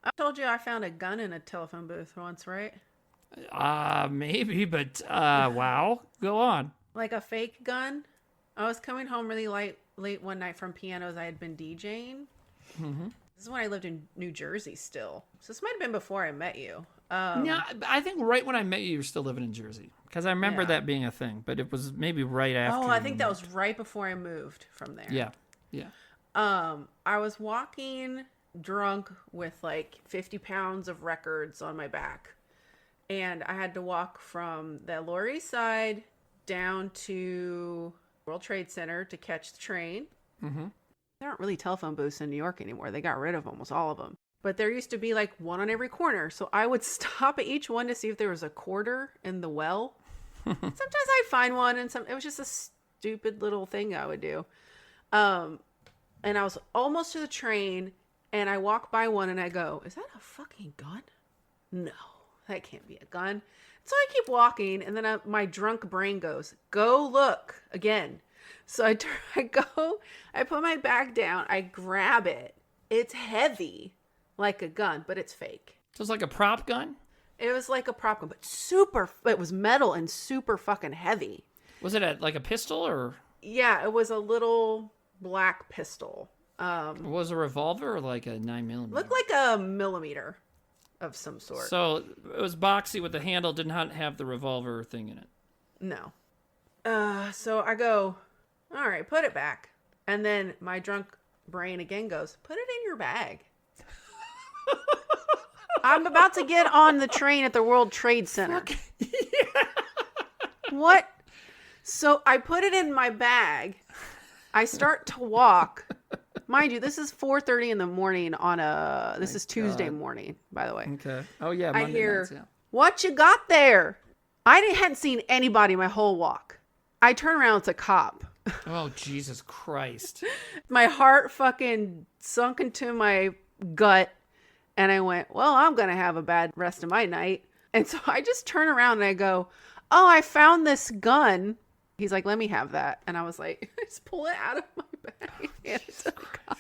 I told you I found a gun in a telephone booth once, right? Maybe, but wow. Go on. Like a fake gun. I was coming home really late one night from pianos I had been DJing. Mm-hmm. This is when I lived in New Jersey still. So this might have been before I met you. Yeah, I think right when I met you, you were still living in Jersey because I remember Yeah. that being a thing, but it was maybe right Oh, after I you think that was moved. right before I moved from there. Yeah, yeah. I was walking drunk with like 50 pounds of records on my back. And I had to walk from the Lower East Side down to World Trade Center to catch the train. Mm-hmm. There aren't really telephone booths in New York anymore. They got rid of almost all of them. But there used to be like one on every corner. So I would stop at each one to see if there was a quarter in the well. Sometimes I'd find one, and it was just a stupid little thing I would do. Um, and I was almost to the train, and I walk by one, and I go, "Is that a fucking gun? No, that can't be a gun." So I keep walking, and then my drunk brain goes, "Go look again." So I go, I put my bag down, I grab it. It's heavy, like a gun, but it's fake. So it's like a prop gun. It was like a prop gun, but super. It was metal and super fucking heavy. Was it like a pistol or Yeah, it was a little black pistol. was it a revolver or like a 9mm? Looked like a millimeter of some sort. So it was boxy with the handle, did not have the revolver thing in it. No. So I go, all right, put it back. And then my drunk brain again goes, put it in your bag. I'm about to get on the train at the World Trade Center. What? So I put it in my bag. I start to walk. Mind you, this is 4:30 in the morning on this is Tuesday morning, by the way. Okay. Oh yeah, I Monday hear, nights, yeah. what you got there? Hadn't seen anybody my whole walk. I turn around, it's a cop. Oh Jesus Christ. My heart fucking sunk into my gut. And I went, well, I'm going to have a bad rest of my night. And so I just turn around and I go, oh, I found this gun. He's like, let me have that. And I was like, just pull it out of my bag. And, it's a cop.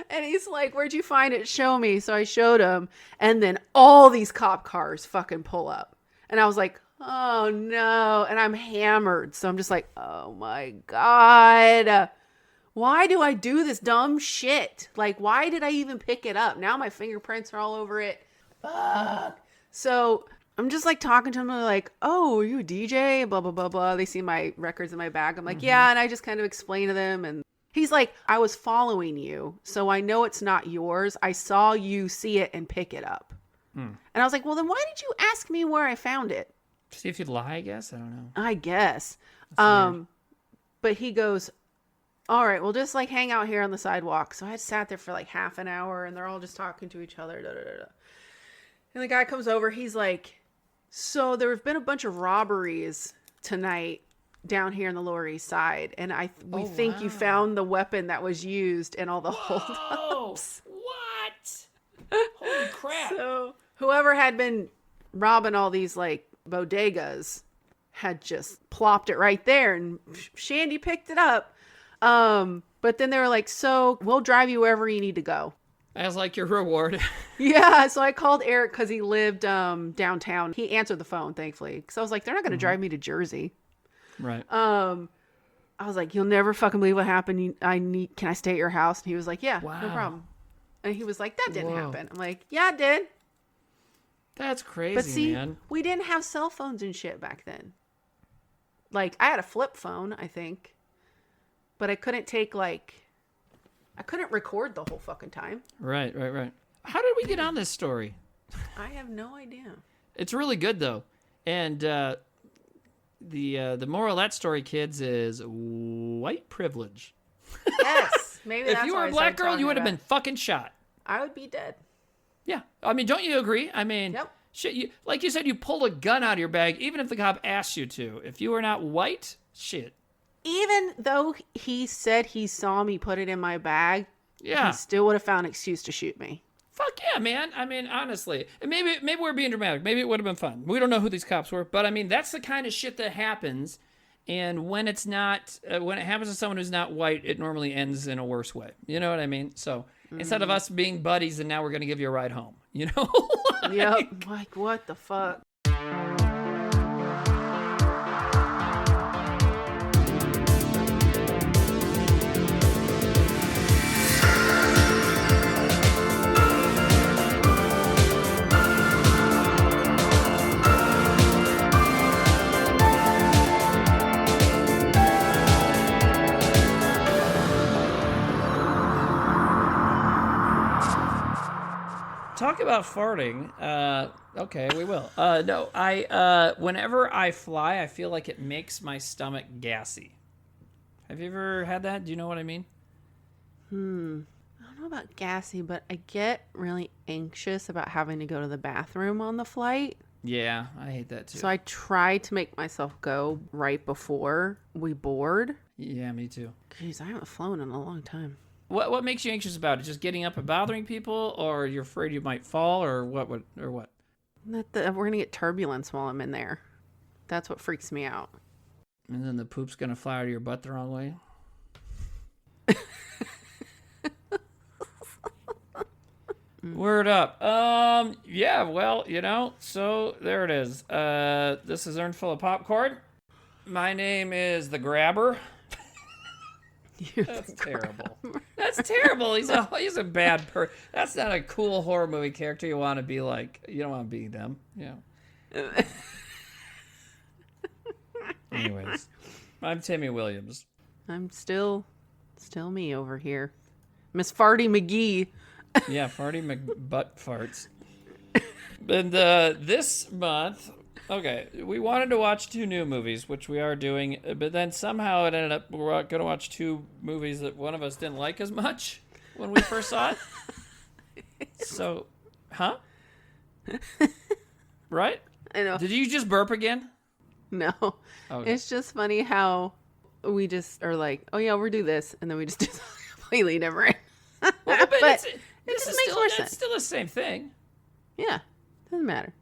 And he's like, where'd you find it? Show me. So I showed him. And then all these cop cars fucking pull up. And I was like, oh no. And I'm hammered. So I'm just like, oh my God. Why do I do this dumb shit? Like, why did I even pick it up? Now my fingerprints are all over it. Fuck. So I'm just like talking to him. They're like, oh, are you a DJ? Blah, blah, blah, blah. They see my records in my bag. I'm like, yeah. And I just kind of explain to them. And he's like, I was following you, so I know it's not yours. I saw you see it and pick it up. And I was like, well, then why did you ask me where I found it? See if you'd lie, I guess. I don't know. I guess. Weird. But he goes, all right, well, just like hang out here on the sidewalk. So I sat there for like half an hour and they're all just talking to each other. Da, da, da, da. And the guy comes over. He's like, so there have been a bunch of robberies tonight down here in the Lower East Side. And we think you found the weapon that was used in all the holdups. What? Holy crap. So whoever had been robbing all these like bodegas had just plopped it right there. And Shandi picked it up. But then they were like, so we'll drive you wherever you need to go. As like your reward. Yeah. So I called Eric because he lived downtown. He answered the phone, thankfully. Because I was like, they're not going to drive me to Jersey. Right. I was like, you'll never fucking believe what happened. Can I stay at your house? And he was like, yeah, no Wow. problem. And he was like, that didn't Whoa. happen. I'm like, yeah, it did. That's crazy, But see, man. we didn't have cell phones and shit back then. Like, I had a flip phone, I think. But I couldn't I couldn't record the whole fucking time. Right. How did we get on this story? I have no idea. It's really good though. And the moral of that story, kids, is white privilege. Yes. Maybe that's If you why were I a black started girl, talking you would have about been fucking shot. I would be dead. Yeah. I mean, don't you agree? I mean, Yep. shit, like you said, you pulled a gun out of your bag, even if the cop asked you to. If you were not white, shit. Even though he said he saw me put it in my bag, Yeah. he still would have found an excuse to shoot me. Fuck yeah, man. I mean, honestly. And maybe we're being dramatic. Maybe it would have been fun. We don't know who these cops were. But, I mean, that's the kind of shit that happens. And when it's not, when it happens to someone who's not white, it normally ends in a worse way. You know what I mean? So, instead of us being buddies and now we're going to give you a ride home, you know? Yep. Like, what the fuck? Talk about farting. Okay, we will. No, whenever I fly, I feel like it makes my stomach gassy. Have you ever had that? Do you know what I mean? I don't know about gassy, but I get really anxious about having to go to the bathroom on the flight. Yeah, I hate that too. So I try to make myself go right before we board. Yeah, me too. Jeez, I haven't flown in a long time. What makes you anxious about it? Just getting up and bothering people, or you're afraid you might fall, or what? We're gonna get turbulence while I'm in there. That's what freaks me out. And then the poop's gonna fly out of your butt the wrong way. Word up. Yeah. Well, so there it is. This is Earned Full of Popcorn. My name is the Grabber. That's terrible. That's terrible. He's a bad person. That's not a cool horror movie character you want to be like. You don't want to be them. Yeah. Anyways, I'm Timmy Williams. I'm still me over here. Miss Farty McGee. Yeah, Farty McButt farts. And this month, okay, we wanted to watch 2 new movies, which we are doing, but then somehow it ended up we're going to watch 2 movies that one of us didn't like as much when we first saw it. So, huh? Right? I know. Did you just burp again? No. Okay. It's just funny how we just are like, oh yeah, we'll do this, and then we just do something completely different. Well, but it just makes more sense. It's still the same thing. Yeah, doesn't matter.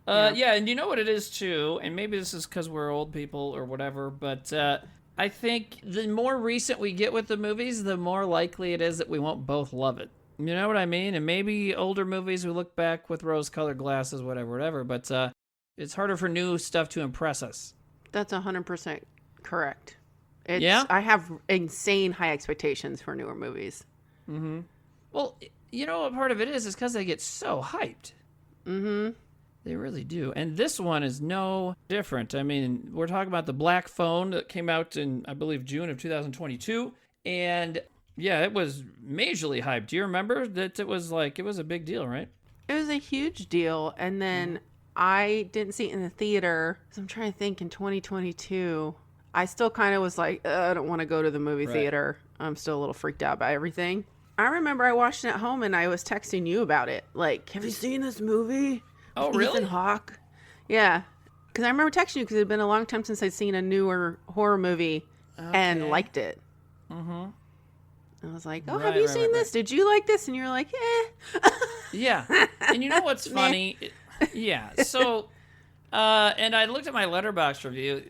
Yeah, and you know what it is too, and maybe this is because we're old people or whatever, but I think the more recent we get with the movies, the more likely it is that we won't both love it. You know what I mean? And maybe older movies we look back with rose-colored glasses, whatever, but it's harder for new stuff to impress us. That's 100% correct. Yeah? I have insane high expectations for newer movies. Mm-hmm. Well, you know what part of it is because they get so hyped. Mm-hmm. They really do. And this one is no different. I mean, we're talking about The Black Phone that came out in, I believe, June of 2022. And yeah, it was majorly hyped. Do you remember that it was a big deal, right? It was a huge deal. And then I didn't see it in the theater. So I'm trying to think in 2022. I still kind of was like, I don't want to go to the movie theater. I'm still a little freaked out by everything. I remember I watched it at home and I was texting you about it. Like, have you seen this movie? Oh, really? Ethan Hawke. Yeah. Because I remember texting you because it had been a long time since I'd seen a newer horror movie and liked it. Mm-hmm. I was like, oh, have you seen this? Did you like this? And you're like, eh. Yeah. And you know what's funny? Yeah. So, and I looked at my Letterboxd review.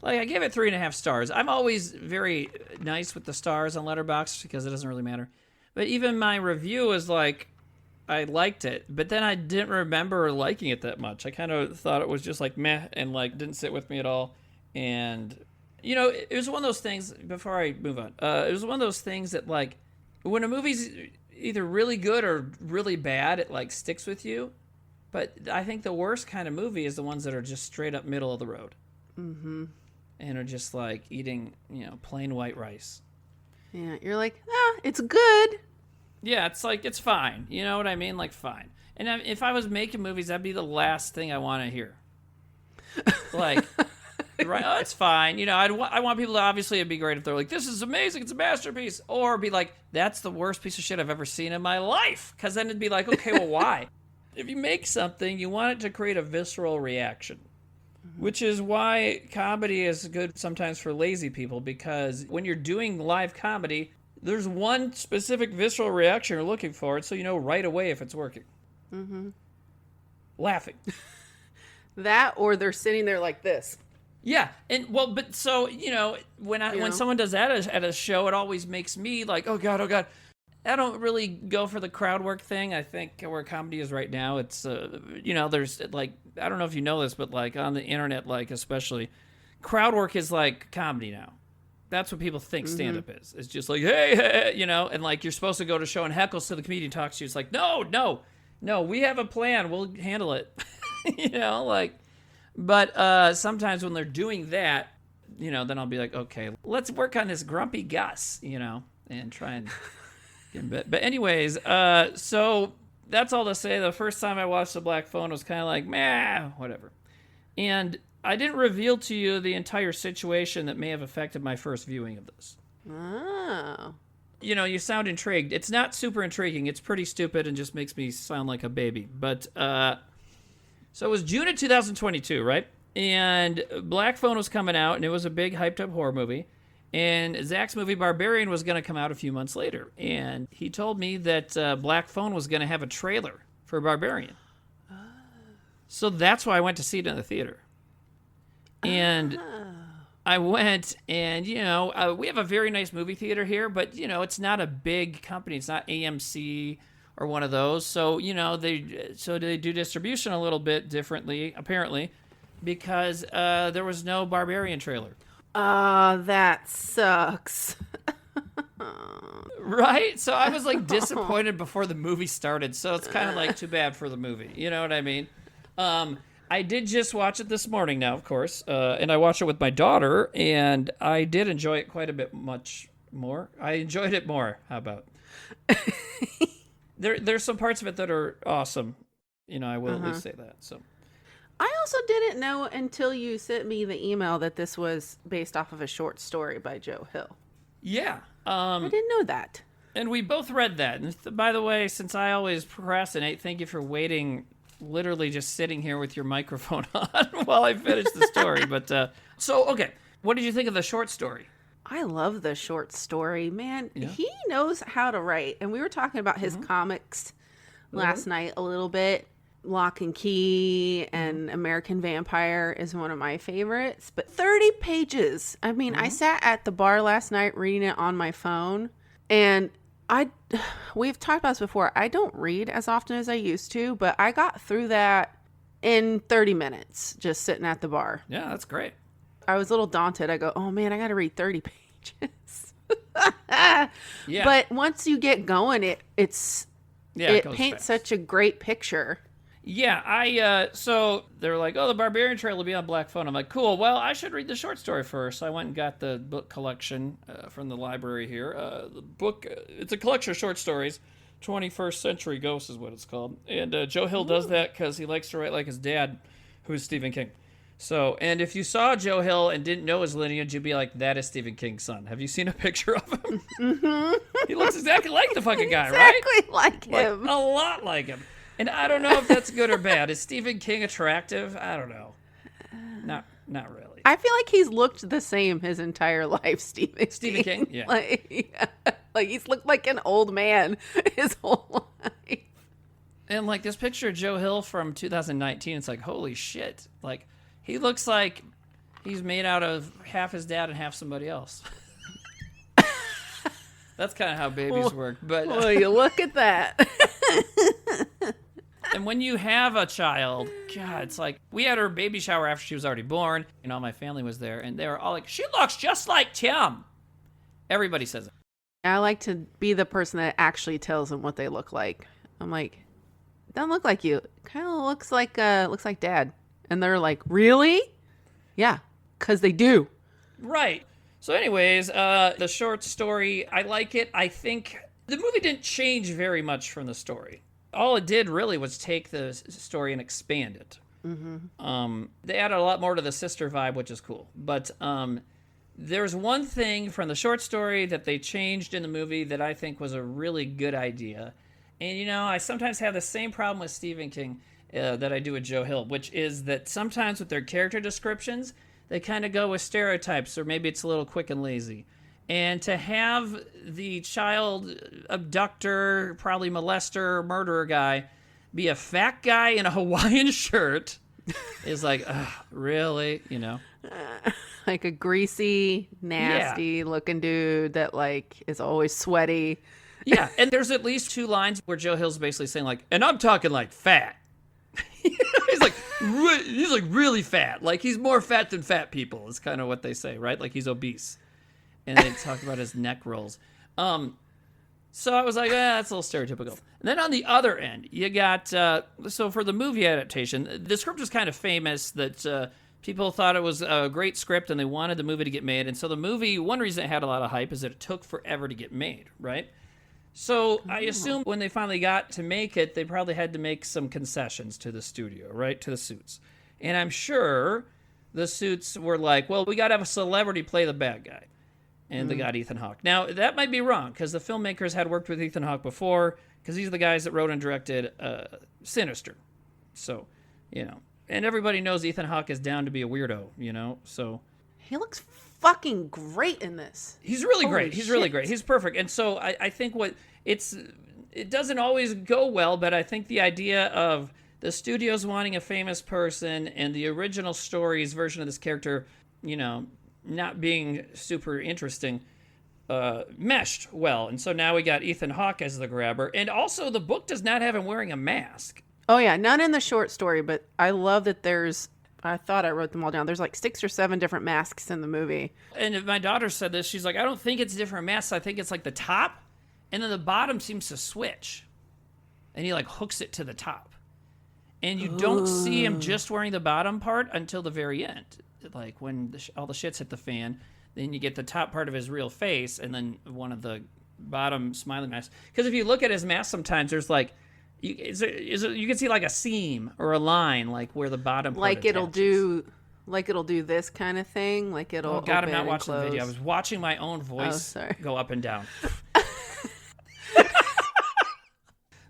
I gave it 3.5 stars. I'm always very nice with the stars on Letterboxd because it doesn't really matter. But even my review was like, I liked it, but then I didn't remember liking it that much. I kind of thought it was just like meh and like didn't sit with me at all. And, it was one of those things, before I move on, it was one of those things that like when a movie's either really good or really bad, it like sticks with you. But I think the worst kind of movie is the ones that are just straight up middle of the road. Mm-hmm. And are just like eating, plain white rice. Yeah, you're like, it's good. Yeah, it's like, it's fine. You know what I mean? Like, fine. And if I was making movies, that'd be the last thing I want to hear. Like, right? Oh, it's fine. I want people to, obviously, it'd be great if they're like, this is amazing, it's a masterpiece. Or be like, that's the worst piece of shit I've ever seen in my life. Because then it'd be like, okay, well, why? If you make something, you want it to create a visceral reaction. Which is why comedy is good sometimes for lazy people, because when you're doing live comedy, there's one specific visceral reaction you're looking for, so you know right away if it's working. Mm-hmm. Laughing. That, or they're sitting there like this. Yeah, and well, but so when someone does that at a show, it always makes me like, oh god, oh god. I don't really go for the crowd work thing. I think where comedy is right now, it's there's like, I don't know if you know this, but like on the internet, like especially, crowd work is like comedy now. That's what people think stand up is. It's just like, hey, and like you're supposed to go to a show and heckle, so the comedian talks to you. It's like, no, we have a plan. We'll handle it. Like. But sometimes when they're doing that, then I'll be like, okay, let's work on this grumpy Gus, and try and get a bit. But anyways, so that's all to say. The first time I watched The Black Phone was kind of like, meh, whatever. And I didn't reveal to you the entire situation that may have affected my first viewing of this. Oh. You sound intrigued. It's not super intriguing. It's pretty stupid and just makes me sound like a baby. But, so it was June of 2022, right? And Black Phone was coming out, and it was a big hyped-up horror movie. And Zach's movie Barbarian was going to come out a few months later. And he told me that Black Phone was going to have a trailer for Barbarian. So that's why I went to see it in the theater. And I went, and, we have a very nice movie theater here, but, it's not a big company. It's not AMC or one of those. So, they do distribution a little bit differently, apparently, because there was no Barbarian trailer. That sucks. Right? So I was like disappointed before the movie started. So it's kind of like too bad for the movie. You know what I mean? I did just watch it this morning now, of course. And I watched it with my daughter, and I did enjoy it quite a bit much more. I enjoyed it more. How about? There's some parts of it that are awesome. I will at least say that. So I also didn't know until you sent me the email that this was based off of a short story by Joe Hill. Yeah. I didn't know that. And we both read that. And by the way, since I always procrastinate, thank you for waiting, literally just sitting here with your microphone on while I finish the story. But so, okay. What did you think of the short story? I love the short story, man. Yeah. He knows how to write. And we were talking about his comics last night a little bit. Lock and Key and American Vampire is one of my favorites. But 30 pages. I mean, I sat at the bar last night reading it on my phone. And we've talked about this before. I don't read as often as I used to, but I got through that in 30 minutes just sitting at the bar. Yeah, that's great. I was a little daunted. I go, oh man, I got to read 30 pages. Yeah. But once you get going, it paints fast. such a great picture. Yeah, so they were like, oh, the Barbarian trailer will be on Black Phone. I'm like, cool. Well, I should read the short story first. So I went and got the book collection from the library here. The book, it's a collection of short stories. 21st Century Ghosts is what it's called. And Joe Hill does that because he likes to write like his dad, who's Stephen King. So, and if you saw Joe Hill and didn't know his lineage, you'd be like, that is Stephen King's son. Have you seen a picture of him? Mm-hmm. He looks exactly like the fucking guy, right? Exactly like him. Like, a lot like him. And I don't know if that's good or bad. Is Stephen King attractive? I don't know. Not really. I feel like he's looked the same his entire life, Stephen King? Yeah. Like he's looked like an old man his whole life. And like this picture of Joe Hill from 2019, it's like, holy shit. Like, he looks like he's made out of half his dad and half somebody else. That's kind of how babies work. But well, you look at that. And when you have a child, God, it's like, we had her baby shower after she was already born, and all my family was there, and they were all like, she looks just like Tim. Everybody says it. I like to be the person that actually tells them what they look like. I'm like, doesn't look like you. Kind of looks like Dad. And they're like, really? Yeah, because they do. Right. So anyways, the short story, I like it. I think the movie didn't change very much from the story. All it did really was take the story and expand it. Mm-hmm. They added a lot more to the sister vibe, which is cool. But there's one thing from the short story that they changed in the movie that I think was a really good idea. And, I sometimes have the same problem with Stephen King that I do with Joe Hill, which is that sometimes with their character descriptions, they kind of go with stereotypes, or maybe it's a little quick and lazy. And to have the child abductor, probably molester, murderer guy be a fat guy in a Hawaiian shirt It's like, really? Like a greasy, nasty looking dude that like is always sweaty. Yeah, and there's at least 2 lines where Joe Hill's basically saying like, and I'm talking like fat. He's like really fat. Like he's more fat than fat people is kind of what they say, right? Like he's obese. And they talk about his neck rolls. So I was like, that's a little stereotypical. And then on the other end, you got, so for the movie adaptation, the script was kind of famous that people thought it was a great script and they wanted the movie to get made. And so the movie, one reason it had a lot of hype is that it took forever to get made, right? So I assume when they finally got to make it, they probably had to make some concessions to the studio, right? To the suits. And I'm sure the suits were like, well, we got to have a celebrity play the bad guy. And they got Ethan Hawke. Now, that might be wrong, because the filmmakers had worked with Ethan Hawke before, because these are the guys that wrote and directed Sinister. So, and everybody knows Ethan Hawke is down to be a weirdo, so. He looks fucking great in this. He's really Holy great. He's shit. really great. He's perfect. And so I think it doesn't always go well, but I think the idea of the studios wanting a famous person and the original story's version of this character, not being super interesting, meshed well. And so now we got Ethan Hawke as the grabber. And also the book does not have him wearing a mask. Oh, yeah. None in the short story, but I love that I thought I wrote them all down. There's like 6 or 7 different masks in the movie. And if my daughter said this, she's like, I don't think it's different masks. I think it's like the top. And then the bottom seems to switch. And he like hooks it to the top. And you don't see him just wearing the bottom part until the very end. Like when all the shits hit the fan, then you get the top part of his real face and then one of the bottom smiling masks. Because if you look at his mask sometimes, there's like, you can see like a seam or a line like where the bottom part like it'll attaches. it'll do this kind of thing. Like it'll. Oh God, I'm open not and watching the close. video. I was watching my own voice go up and down.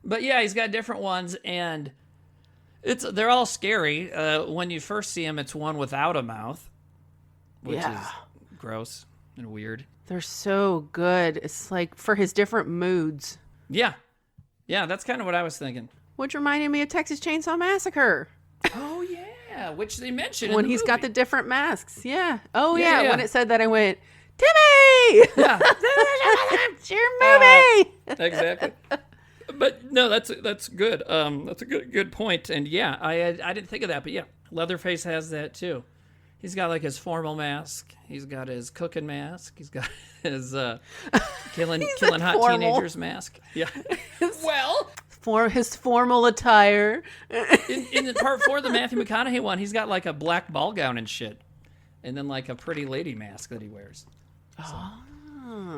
But yeah, he's got different ones, and they're all scary. When you first see him, it's one without a mouth, which is gross and weird. They're so good. It's like for his different moods. Yeah, that's kind of what I was thinking. Which reminded me of Texas Chainsaw Massacre. Oh yeah, which they mentioned when in the he's movie. got the different masks. Yeah. Oh Yeah. When it said that, I went, Timmy. Yeah. It's your movie. Exactly. But no, that's good. That's a good point. And yeah, I didn't think of that, but yeah, Leatherface has that too. He's got like his formal mask. He's got his cooking mask. He's got his killing hot formal. teenagers mask. Yeah. Well, For his formal attire. in part 4 of the Matthew McConaughey one, he's got like a black ball gown and shit, and then like a pretty lady mask that he wears. So.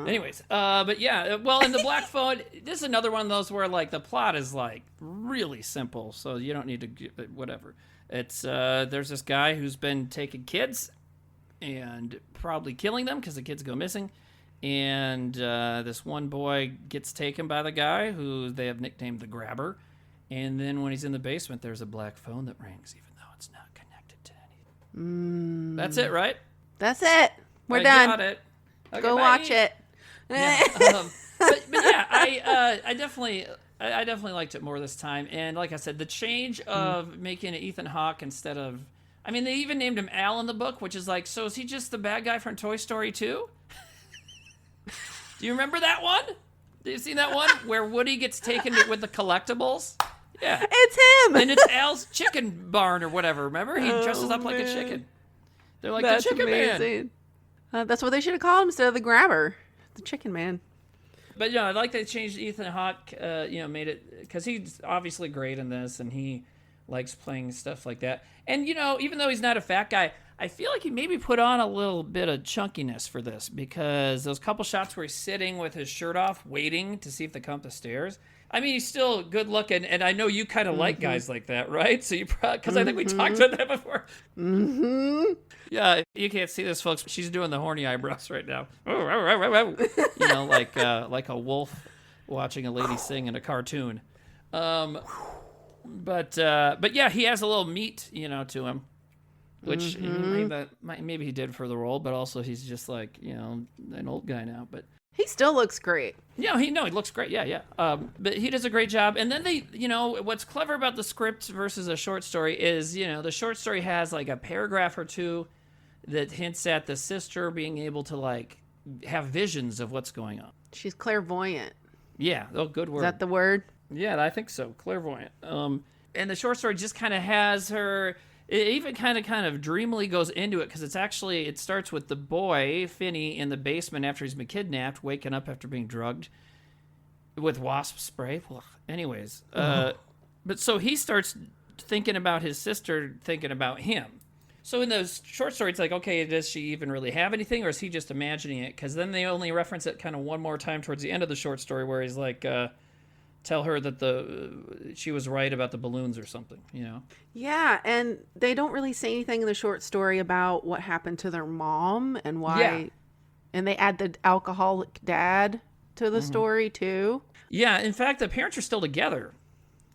Anyways, but yeah, well, in the Black Phone, this is another one of those where like the plot is like really simple, so you don't need to whatever. It's there's this guy who's been taking kids and probably killing them because the kids go missing, and this one boy gets taken by the guy who they have nicknamed the Grabber, and then when he's in the basement, there's a black phone that rings, even though it's not connected to anything. That's it, right? That's it. We're I done. got it. Okay, Go bye. watch it. Yeah, but yeah, I definitely liked it more this time. And like I said, the change of making it Ethan Hawke instead of, I mean, they even named him Al in the book, which is like, so is he just the bad guy from Toy Story 2? Do you remember that one? Did you see that one where Woody gets taken with the collectibles? Yeah, It's him. and it's Al's chicken barn or whatever. Remember, he dresses up like a chicken. They're like That's the Chicken Man. amazing. That's what they should have called him instead of the Grabber. The Chicken Man. But I like they changed Ethan Hawke. Made it because he's obviously great in this, and he likes playing stuff like that. And even though he's not a fat guy, I feel like he maybe put on a little bit of chunkiness for this because those couple shots where he's sitting with his shirt off, waiting to see if they come up the stairs. I mean, he's still good looking, and I know you kind of like guys like that, right? So you probably, because I think we talked about that before. Yeah, you can't see this, folks. But she's doing the horny eyebrows right now. Like a wolf watching a lady sing in a cartoon. But yeah, he has a little meat, to him, which maybe he did for the role, but also he's just like an old guy now. But He still looks great. Yeah, he looks great. Yeah. But he does a great job. And then what's clever about the script versus a short story is, the short story has like a paragraph or two that hints at the sister being able to like have visions of what's going on. She's clairvoyant. Yeah. Oh, good word. Is that the word? Yeah, I think so. Clairvoyant. And the short story just kind of has her. It even kind of dreamily goes into it because it starts with the boy, Finney, in the basement after he's been kidnapped, waking up after being drugged with wasp spray. Well, anyways, but so he starts thinking about his sister, thinking about him. So in the short story, it's like, okay, does she even really have anything, or is he just imagining it? Because then they only reference it kind of one more time towards the end of the short story where he's like, tell her that she was right about the balloons or something, Yeah, and they don't really say anything in the short story about what happened to their mom and why. Yeah. And they add the alcoholic dad to the story too. Yeah, in fact, the parents are still together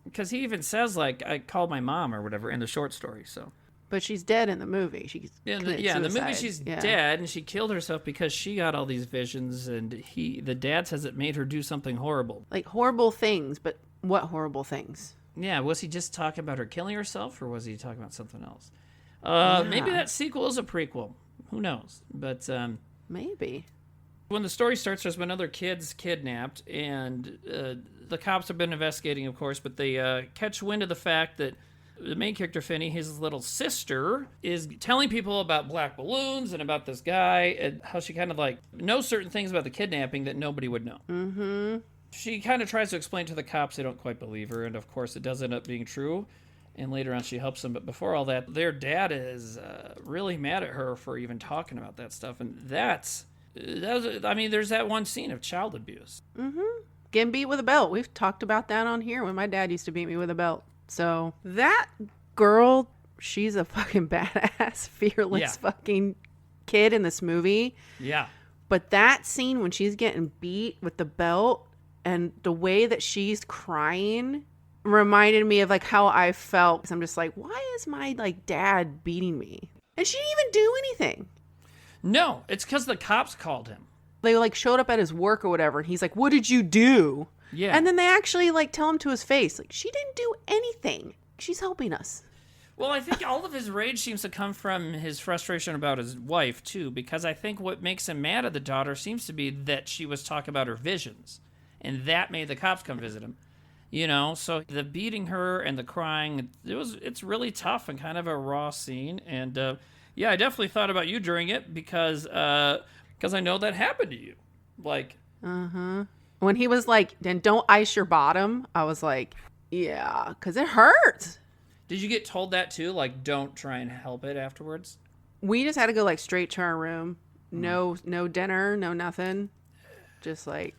because he even says like, I called my mom or whatever in the short story. So. But she's dead in the movie. In the movie she's dead, and she killed herself because she got all these visions, and the dad says it made her do something horrible. Like horrible things, but what horrible things? Yeah, was he just talking about her killing herself, or was he talking about something else? Maybe that sequel is a prequel. Who knows? But maybe. When the story starts, there's been other kids kidnapped, and the cops have been investigating, of course, but they catch wind of the fact that the main character, Finney, his little sister, is telling people about black balloons and about this guy and how she kind of like knows certain things about the kidnapping that nobody would know. Mm-hmm. She kind of tries to explain to the cops. They don't quite believe her. And of course, it does end up being true. And later on, she helps them. But before all that, their dad is really mad at her for even talking about that stuff. And there's that one scene of child abuse. Mm-hmm. Getting beat with a belt. We've talked about that on here when my dad used to beat me with a belt. So that girl, she's a fucking badass, fearless fucking kid in this movie. Yeah. But that scene when she's getting beat with the belt and the way that she's crying reminded me of like how I felt. 'Cause I'm just like, why is my like dad beating me? And she didn't even do anything. No, it's because the cops called him. They like showed up at his work or whatever. And he's like, what did you do? Yeah. And then they actually like tell him to his face, like, she didn't do anything. She's helping us. Well, I think all of his rage seems to come from his frustration about his wife, too, because I think what makes him mad at the daughter seems to be that she was talking about her visions. And that made the cops come visit him. So the beating her and the crying, it's really tough and kind of a raw scene. And I definitely thought about you during it because I know that happened to you. Like, when he was like, then don't ice your bottom, I was like, yeah, because it hurts. Did you get told that too? Like, don't try and help it afterwards? We just had to go like straight to our room. No dinner, no nothing. Just like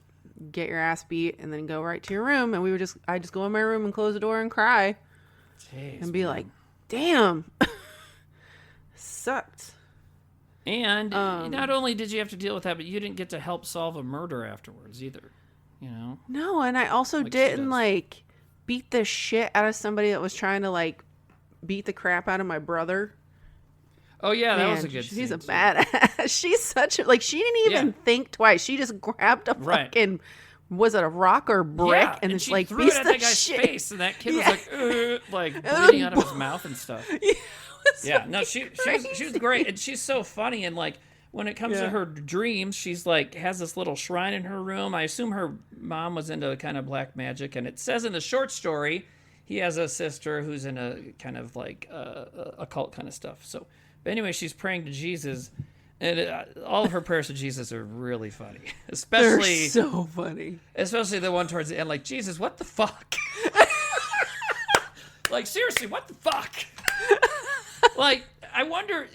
get your ass beat and then go right to your room. And I just go in my room and close the door and cry. Jeez, and be like, damn. Sucked. And not only did you have to deal with that, but you didn't get to help solve a murder afterwards either. No, and I also didn't like beat the shit out of somebody that was trying to like beat the crap out of my brother. Oh yeah, that was a good scene. She's a badass. She's such a, like, she didn't even think twice. She just grabbed a fucking, was it a rock or brick? Yeah, and it's she like, threw it at that guy's face, and that kid was like bleeding out of his mouth and stuff. No, she was great, and she's so funny, and like, when it comes to her dreams, she's like, has this little shrine in her room. I assume her mom was into kind of black magic. And it says in the short story, he has a sister who's in a kind of like occult kind of stuff. So, but anyway, she's praying to Jesus. And all of her prayers to Jesus are really funny. Especially, they're so funny. Especially the one towards the end, like, Jesus, what the fuck? Like, seriously, what the fuck? Like, I wonder...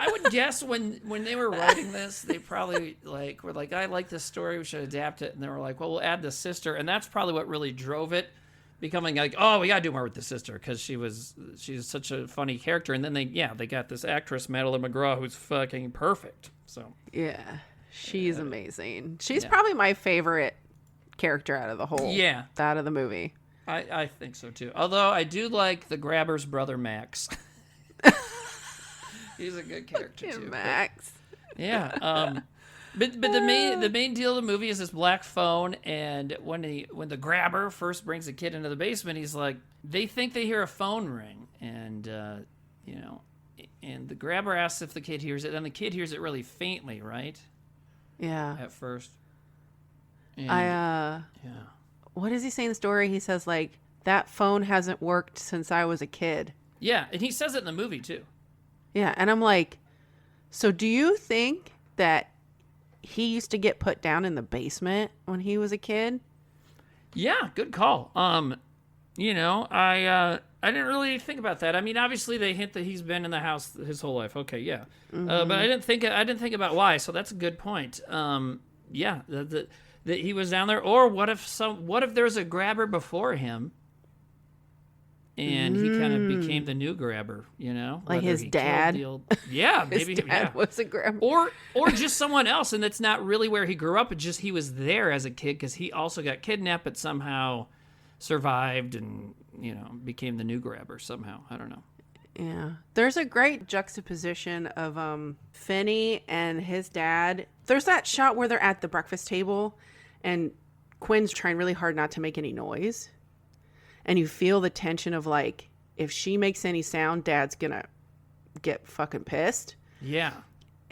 I would guess when they were writing this, they probably like were like, I like this story, we should adapt it, and they were like, well, we'll add the sister, and that's probably what really drove it, becoming like, oh, we gotta do more with the sister because she's such a funny character, and then they got this actress Madeline McGraw who's fucking perfect. So she's amazing. She's probably my favorite character out of the whole out of the movie. I think so too. Although I do like the grabber's brother Max. He's a good character too. Max. But But the main deal of the movie is this black phone, and when the grabber first brings the kid into the basement, he's like, they think they hear a phone ring, and and the grabber asks if the kid hears it, and the kid hears it really faintly, right? Yeah. At first. And, yeah. What does he say in the story? He says like, that phone hasn't worked since I was a kid. Yeah, and he says it in the movie too. Yeah, and I'm like, so do you think that he used to get put down in the basement when he was a kid? Yeah, good call. I didn't really think about that. I mean, obviously they hint that he's been in the house his whole life. Okay, yeah, but I didn't think about why. So that's a good point. Yeah, that he was down there, or what if there's a grabber before him, and he kind of became the new grabber, like his dad. Yeah, his maybe dad was a grabber, or just someone else, and that's not really where he grew up. It's just he was there as a kid because he also got kidnapped, but somehow survived and became the new grabber somehow. I don't know. Yeah, there's a great juxtaposition of Finney and his dad. There's that shot where they're at the breakfast table, and Quinn's trying really hard not to make any noise. And you feel the tension of like, if she makes any sound, Dad's gonna get fucking pissed. Yeah.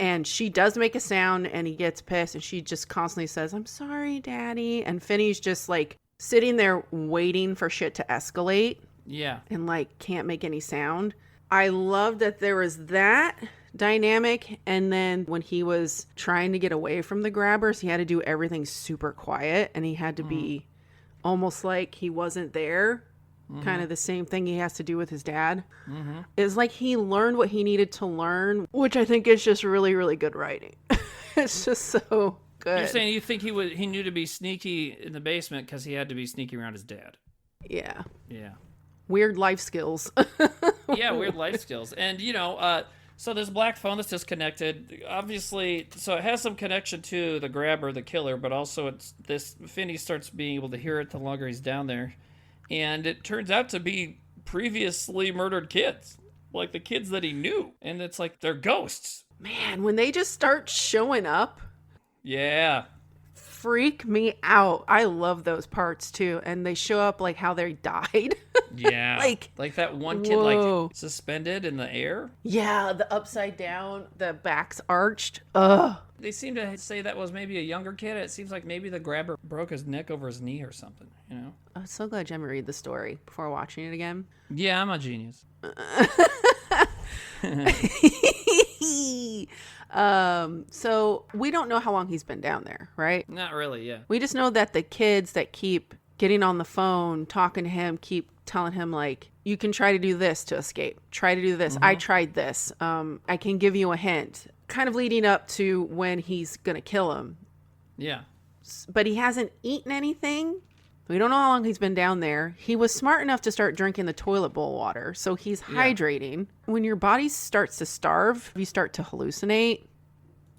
And she does make a sound and he gets pissed, and she just constantly says, I'm sorry, Daddy. And Finney's just like sitting there waiting for shit to escalate. Yeah. And like can't make any sound. I love that there was that dynamic. And then when he was trying to get away from the grabbers, he had to do everything super quiet, and he had to be almost like he wasn't there. Kind of the same thing he has to do with his dad. It's like he learned what he needed to learn, which I think is just really, really good writing. It's just so good. You're saying you think he knew to be sneaky in the basement because he had to be sneaky around his dad. Yeah. Yeah. Weird life skills. Yeah, weird life skills. And, so this black phone that's disconnected, obviously, so it has some connection to the grabber, the killer, but also Finney starts being able to hear it the longer he's down there. And it turns out to be previously murdered kids, like the kids that he knew. And it's like, they're ghosts. Man, when they just start showing up. Yeah. Freak me out. I love those parts too. And they show up like how they died. Yeah. like that one kid, like suspended in the air. Yeah, the upside down, the back's arched. Ugh. They seem to say that was maybe a younger kid. It seems like maybe the grabber broke his neck over his knee or something, I'm so glad you had me read the story before watching it again. Yeah, I'm a genius. So we don't know how long he's been down there, right? Not really, yeah. We just know that the kids that keep getting on the phone, talking to him, keep telling him like, you can try to do this to escape. Try to do this. I tried this. I can give you a hint. Kind of leading up to when he's going to kill him. Yeah. But he hasn't eaten anything. We don't know how long he's been down there. He was smart enough to start drinking the toilet bowl water. So he's hydrating. When your body starts to starve, you start to hallucinate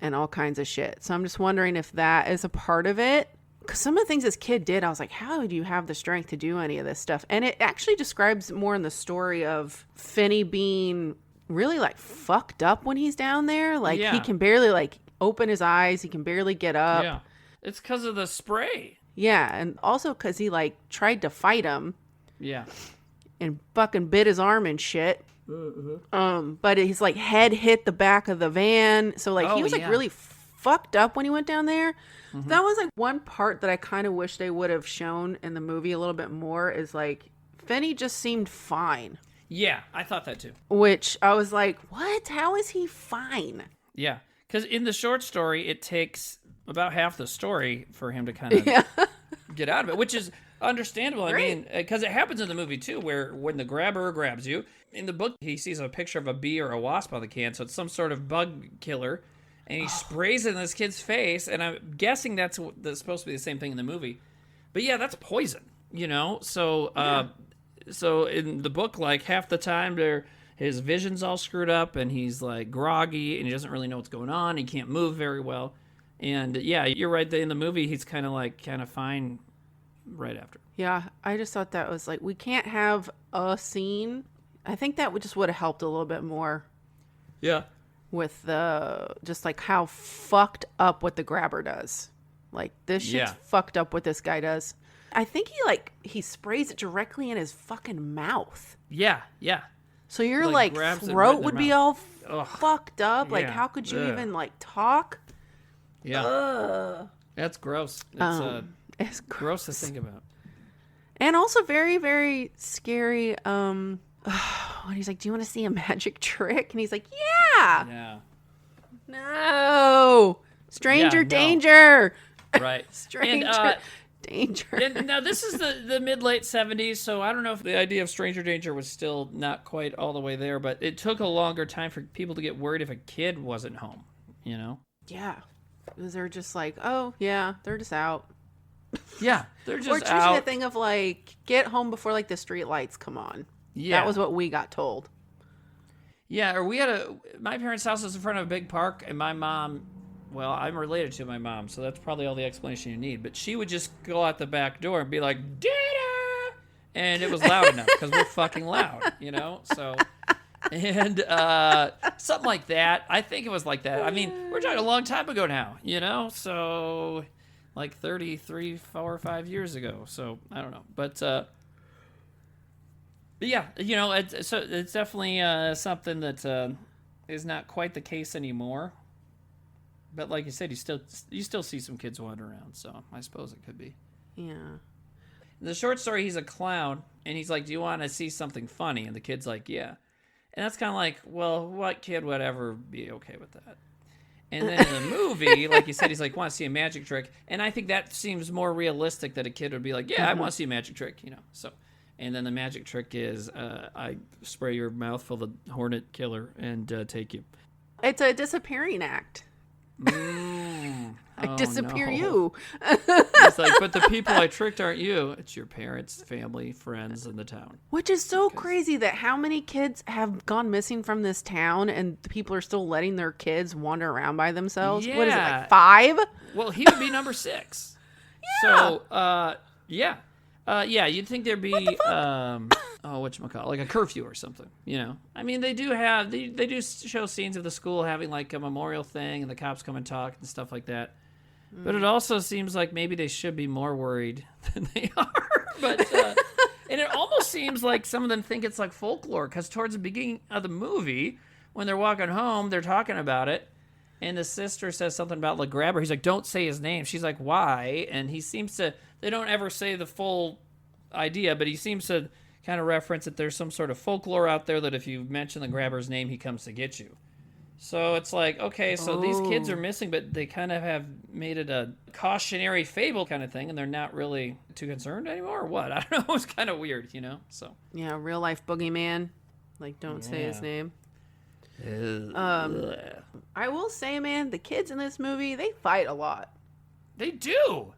and all kinds of shit. So I'm just wondering if that is a part of it. Because some of the things this kid did, I was like, how do you have the strength to do any of this stuff? And it actually describes more in the story of Finney being really like fucked up when he's down there. Like he can barely like open his eyes. He can barely get up. Yeah. It's because of the spray. Yeah, and also because he, like, tried to fight him. Yeah. And fucking bit his arm and shit. But his, like, head hit the back of the van. So, like, he was, like, really fucked up when he went down there. That was, like, one part that I kind of wish they would have shown in the movie a little bit more is, like, Finney just seemed fine. Yeah, I thought that, too. Which I was like, what? How is he fine? Yeah, because in the short story, it takes about half the story for him to kind of get out of it, which is understandable. Great. I mean, because it happens in the movie too, where when the grabber grabs you, in the book, he sees a picture of a bee or a wasp on the can, so it's some sort of bug killer, and he sprays it in this kid's face, and I'm guessing that's supposed to be the same thing in the movie. But yeah, that's poison, So, so in the book, like half the time his vision's all screwed up, and he's like groggy, and he doesn't really know what's going on. He can't move very well. And yeah, you're right. In the movie, he's kind of fine right after. Yeah, I just thought that was like, we can't have a scene. I think that would have helped a little bit more. Yeah. with the just like how fucked up what the grabber does. Like this shit's fucked up what this guy does. I think he sprays it directly in his fucking mouth. Yeah. So your like throat would be all fucked up. Like how could you even like talk? Yeah. Ugh. That's gross. It's gross to think about. And also very, very scary. When he's like, "Do you want to see a magic trick?" And he's like, "Yeah." Yeah. No. Stranger danger. Right. Stranger danger. And now this is the mid-late 70s, so I don't know if the idea of stranger danger was still not quite all the way there, but it took a longer time for people to get worried if a kid wasn't home, you know? Yeah. Because they're just like, oh, yeah, they're just out. Yeah, they're just out. Or teaching a thing of like, get home before like the street lights come on. Yeah. That was what we got told. Yeah, or my parents' house was in front of a big park, and my mom, well, I'm related to my mom, so that's probably all the explanation you need, but she would just go out the back door and be like, "Dada!" And it was loud enough, because we're fucking loud, you know? So, and something like that. I think it was like that. I mean, we're talking a long time ago now, you know? So, like 33, 4 or 5 years ago, so I don't know. But yeah, you know, it's definitely something that is not quite the case anymore. But like you said, you still see some kids wandering around, so I suppose it could be. Yeah. In the short story, he's a clown, and he's like, "Do you want to see something funny?" And the kid's like, "Yeah." And that's kind of like, well, what kid would ever be okay with that? And then in the movie, like you said, he's like, "Want to see a magic trick?" And I think that seems more realistic that a kid would be like, "Yeah, I want to see a magic trick," you know. So, and then the magic trick is, I spray your mouth full of hornet killer and take you. It's a disappearing act. I disappear you. It's like, but the people I tricked aren't you. It's your parents, family, friends, and the town. Which is so crazy that how many kids have gone missing from this town and people are still letting their kids wander around by themselves. Yeah. What is it, like 5? Well, he would be number 6. Yeah. So, yeah, you'd think there'd be, whatchamacallit, like a curfew or something, you know? I mean, they do show scenes of the school having like a memorial thing and the cops come and talk and stuff like that. But it also seems like maybe they should be more worried than they are. But, and it almost seems like some of them think it's like folklore, because towards the beginning of the movie, when they're walking home, they're talking about it. And the sister says something about the grabber. He's like, "Don't say his name." She's like, "Why?" And he seems to, they don't ever say the full idea, but he seems to kind of reference that there's some sort of folklore out there that if you mention the grabber's name, he comes to get you. So it's like, okay, so these kids are missing, but they kind of have made it a cautionary fable kind of thing, and they're not really too concerned anymore, or what? I don't know. It's kind of weird, you know? So yeah, real life boogeyman. Like, don't say his name. I will say, man, the kids in this movie, they fight a lot. They do.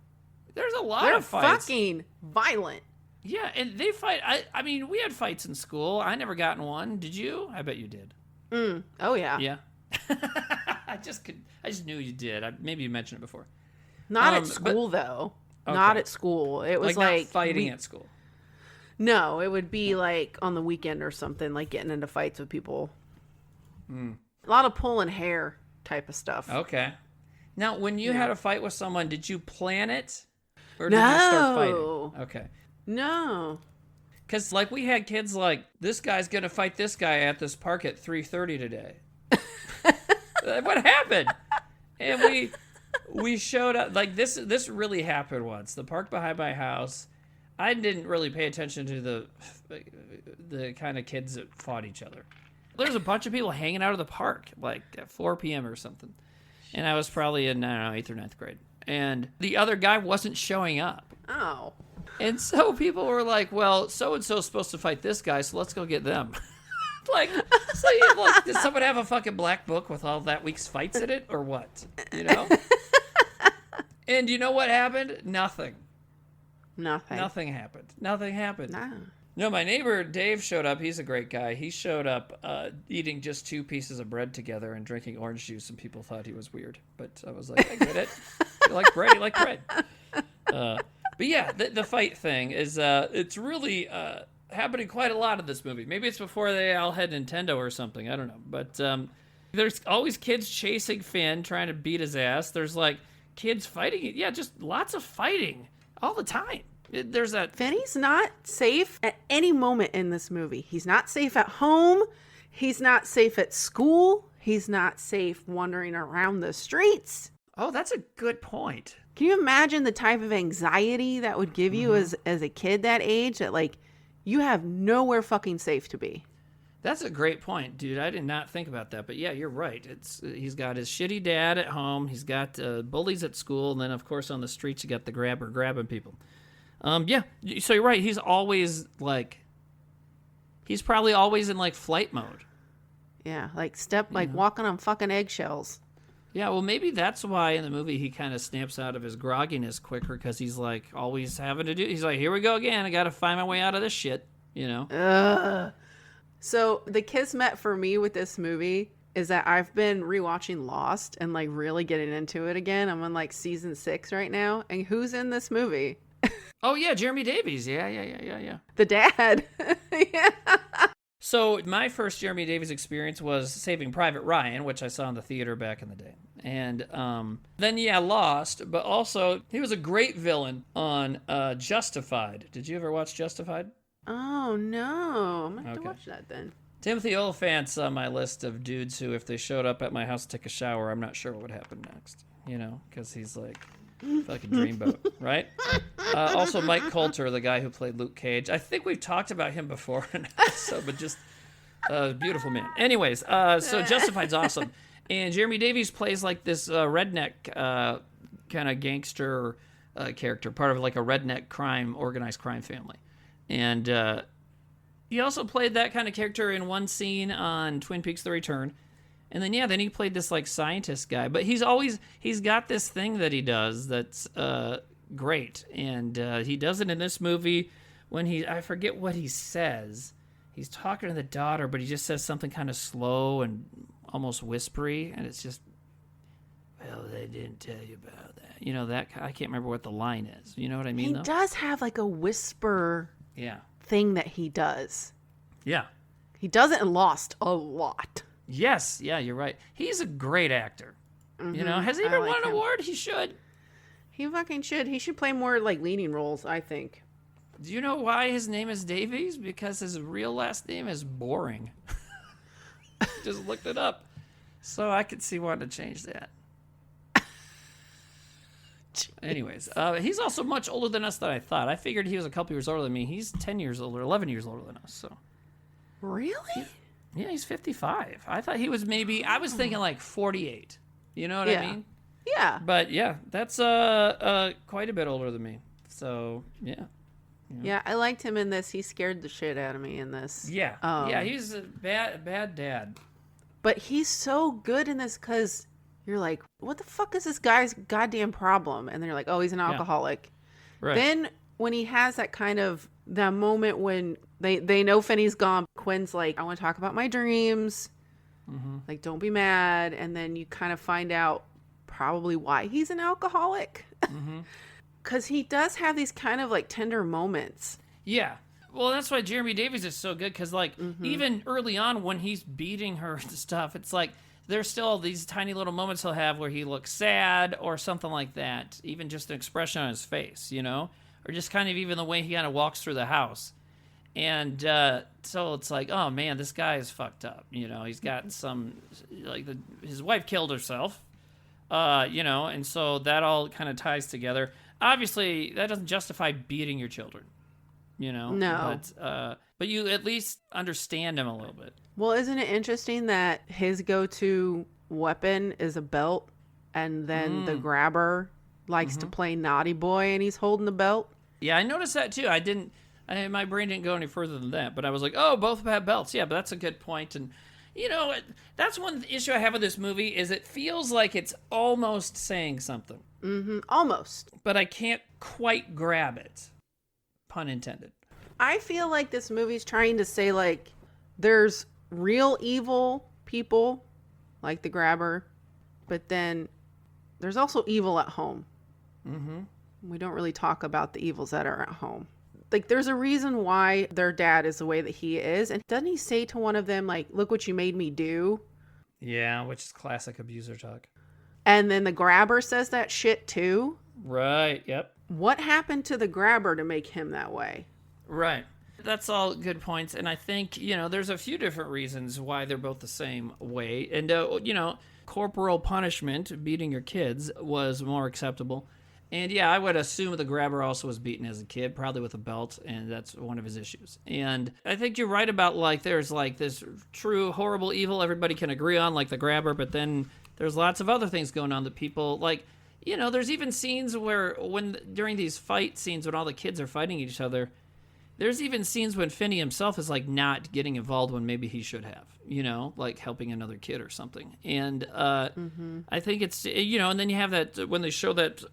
There's a lot of fights. They're fucking violent. Yeah, and they fight. I mean, we had fights in school. I never got in one. Did you? I bet you did. Oh yeah. Yeah. I just knew you did. Maybe you mentioned it before. Not at school though. Okay. Not at school. It was like not fighting at school. No, it would be like on the weekend or something, like getting into fights with people. A lot of pulling hair type of stuff. Okay. Now, when you had a fight with someone, did you plan it? Or did you start fighting? Okay. No. Because, like, we had kids like, this guy's going to fight this guy at this park at 3:30 today. What happened? And we showed up. Like, this really happened once. The park behind my house, I didn't really pay attention to the kind of kids that fought each other. There's a bunch of people hanging out of the park, like at 4 p.m. or something. And I was probably in, I don't know, 8th or 9th grade. And the other guy wasn't showing up. Oh. And so people were like, well, so-and-so's supposed to fight this guy, so let's go get them. Did someone have a fucking black book with all that week's fights in it, or what? You know? And you know what happened? Nothing happened. Nah. No, my neighbor Dave showed up. He's a great guy. He showed up eating just 2 pieces of bread together and drinking orange juice, and people thought he was weird. But I was like, I get it. You like bread? You like bread. But yeah, the fight thing is it's really happening quite a lot in this movie. Maybe it's before they all had Nintendo or something. I don't know. But There's always kids chasing Finn, trying to beat his ass. There's like kids fighting. Yeah, just lots of fighting all the time. There's that. Finney's not safe at any moment in this movie. He's not safe at home. He's not safe at school. He's not safe wandering around the streets. Oh, that's a good point. Can you imagine the type of anxiety that would give you as a kid that age, that like you have nowhere fucking safe to be? That's a great point, dude. I did not think about that, but yeah, you're right. He's got his shitty dad at home. He's got bullies at school, and then of course on the streets you got the grabber grabbing people. Yeah. So you're right. He's always like, he's probably always in like flight mode. Yeah, like walking on fucking eggshells. Yeah, well, maybe that's why in the movie he kind of snaps out of his grogginess quicker, because he's like always having to do. He's like, here we go again. I got to find my way out of this shit. You know. So the kismet for me with this movie is that I've been rewatching Lost and like really getting into it again. I'm on like season 6 right now. And who's in this movie? Oh yeah, Jeremy Davies. Yeah. The dad. Yeah. So my first Jeremy Davies experience was Saving Private Ryan, which I saw in the theater back in the day. And then, yeah, Lost, but also he was a great villain on Justified. Did you ever watch Justified? Oh, no. I'm going to have to watch that then. Timothy Olyphant's on my list of dudes who, if they showed up at my house to take a shower, I'm not sure what would happen next. You know, because he's like fucking dreamboat, right? Also, Mike Coulter, the guy who played Luke Cage. I think we've talked about him before in an episode, but just beautiful man. Anyways, so Justified's awesome. And Jeremy Davies plays like this redneck kind of gangster character, part of like a redneck organized crime family. And he also played that kind of character in one scene on Twin Peaks: The Return. And then, then he played this like scientist guy. But he's got this thing that he does that's great. And he does it in this movie when I forget what he says. He's talking to the daughter, but he just says something kind of slow and almost whispery. And it's just, well, they didn't tell you about that. You know, that I can't remember what the line is. You know what I mean, though? He does have like a whisper thing that he does. Yeah. He does it in Lost a lot. Yes. Yeah, you're right. He's a great actor. Mm-hmm. You know, has he ever won an award? He should. He fucking should. He should play more like leading roles, I think. Do you know why his name is Davies? Because his real last name is Boring. Just looked it up. So I could see wanting to change that. Anyways, he's also much older than us than I thought. I figured he was a couple years older than me. He's 10 years older, 11 years older than us. So. Really? Yeah, he's 55. I thought he was I was thinking like 48. You know what I mean? Yeah. But yeah, that's quite a bit older than me. So, yeah. Yeah, I liked him in this. He scared the shit out of me in this. Yeah. He's a bad dad. But he's so good in this because you're like, what the fuck is this guy's goddamn problem? And then you're like, oh, he's an alcoholic. Right. Then when he has that moment when they know Finney's gone, Quinn's like, I want to talk about my dreams. Mm-hmm. Like, don't be mad. And then you kind of find out probably why he's an alcoholic. Mm-hmm. Because he does have these kind of like tender moments. Yeah. Well, that's why Jeremy Davies is so good. Because like even early on when he's beating her and stuff, it's like there's still these tiny little moments he'll have where he looks sad or something like that. Even just an expression on his face, you know? Or just kind of even the way he kind of walks through the house. And so it's like, oh man, this guy is fucked up. You know, he's got some, like his wife killed herself, you know, and so that all kind of ties together. Obviously, that doesn't justify beating your children, you know? No. But you at least understand him a little bit. Well, isn't it interesting that his go-to weapon is a belt, and then the grabber likes to play naughty boy and he's holding the belt? Yeah, I noticed that too. My brain didn't go any further than that, but I was like, oh, both have belts. Yeah, but that's a good point. And, you know, that's one issue I have with this movie is it feels like it's almost saying something. Mm-hmm. Almost. But I can't quite grab it. Pun intended. I feel like this movie's trying to say, like, there's real evil people, like the grabber, but then there's also evil at home. Mm-hmm. We don't really talk about the evils that are at home. Like, there's a reason why their dad is the way that he is. And doesn't he say to one of them, like, look what you made me do? Yeah, which is classic abuser talk. And then the grabber says that shit too. Right, yep. What happened to the grabber to make him that way? Right. That's all good points. And I think, there's a few different reasons why they're both the same way. And, corporal punishment, beating your kids, was more acceptable. And yeah, I would assume the grabber also was beaten as a kid, probably with a belt, and that's one of his issues. And I think you're right about, there's, this true horrible evil everybody can agree on, like the grabber, but then there's lots of other things going on that people, there's even scenes where, during these fight scenes when all the kids are fighting each other, there's even scenes when Finney himself is, not getting involved when maybe he should have, helping another kid or something. And I think it's, and then you have that, when they show that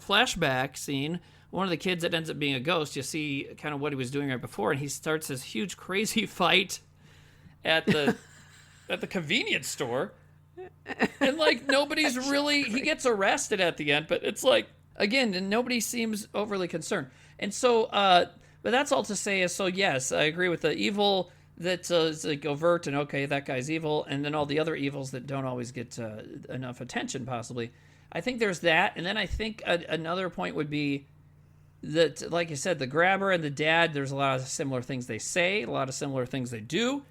flashback scene, one of the kids that ends up being a ghost, you see kind of what he was doing right before, and he starts this huge crazy fight at the convenience store. And, nobody's really, he gets arrested at the end, but it's again, nobody seems overly concerned. And so, but that's all to say is, so yes, I agree with the evil that is overt and okay, that guy's evil, and then all the other evils that don't always get enough attention, possibly. I think there's that, and then I think another point would be that, like you said, the grabber and the dad, there's a lot of similar things they say, a lot of similar things they do,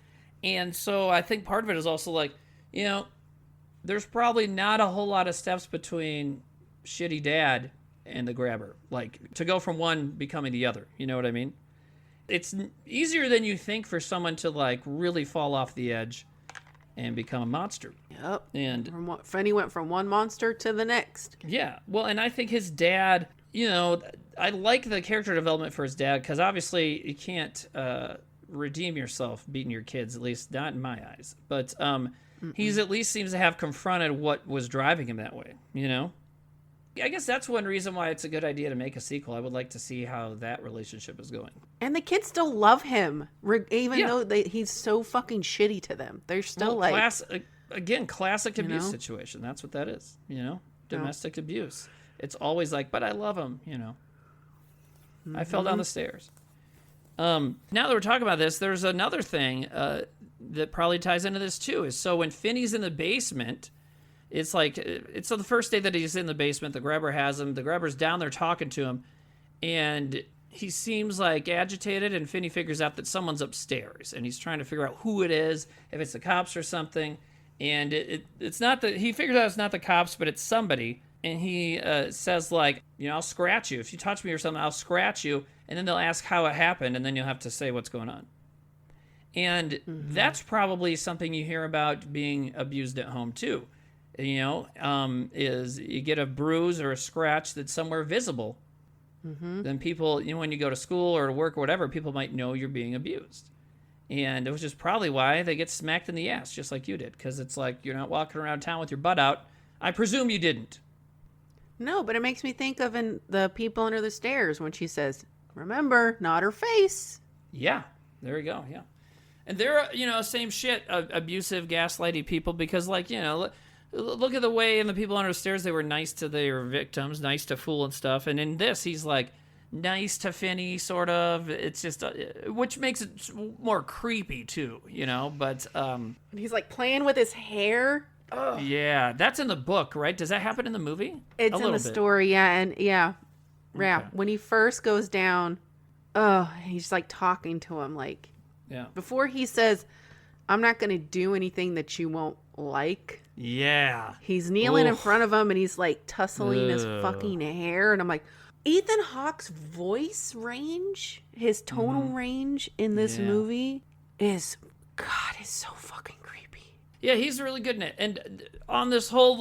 and so I think part of it is also there's probably not a whole lot of steps between shitty dad and the grabber, to go from one becoming the other. You know what I mean? It's easier than you think for someone to really fall off the edge and become a monster. Yep. And Finney went from one monster to the next. Yeah. Well, and I think his dad, I like the character development for his dad, because obviously you can't redeem yourself beating your kids, at least not in my eyes. But he's at least seems to have confronted what was driving him that way, I guess that's one reason why it's a good idea to make a sequel. I would like to see how that relationship is going. And the kids still love him, even though he's so fucking shitty to them. They're still classic abuse situation. That's what that is, domestic abuse. It's always but I love him, Mm-hmm. I fell down the stairs. Now that we're talking about this, there's another thing that probably ties into this too. Is so when Finney's in the basement, it's it's the first day that he's in the basement. The grabber has him. The grabber's down there talking to him, and he seems agitated. And Finney figures out that someone's upstairs, and he's trying to figure out who it is, if it's the cops or something. And it's not that he figures out it's not the cops, but it's somebody. And he says I'll scratch you if you touch me or something. I'll scratch you, and then they'll ask how it happened, and then you'll have to say what's going on. And that's probably something you hear about being abused at home too. Is you get a bruise or a scratch that's somewhere visible. Then people, when you go to school or to work or whatever, people might know you're being abused. And it was just probably why they get smacked in the ass, just like you did. Because it's you're not walking around town with your butt out. I presume you didn't. No, but it makes me think of in the people under the stairs when she says, remember, not her face. Yeah, there you go, yeah. And they're, same shit, abusive, gaslighty people, because, look at the way in the people under the stairs they were nice to their victims, nice to Fool and stuff. And in this, he's nice to Finney, sort of. It's just, which makes it more creepy too, But and he's playing with his hair. Ugh. Yeah, that's in the book, right? Does that happen in the movie? It's in the story, yeah, and yeah. Okay. When he first goes down, he's talking to him, before he says, "I'm not going to do anything that you won't like." Yeah. He's kneeling in front of him and he's tussling his fucking hair. And I'm Ethan Hawke's voice range, his tonal range in this movie is so fucking creepy. Yeah, he's really good in it. And on this whole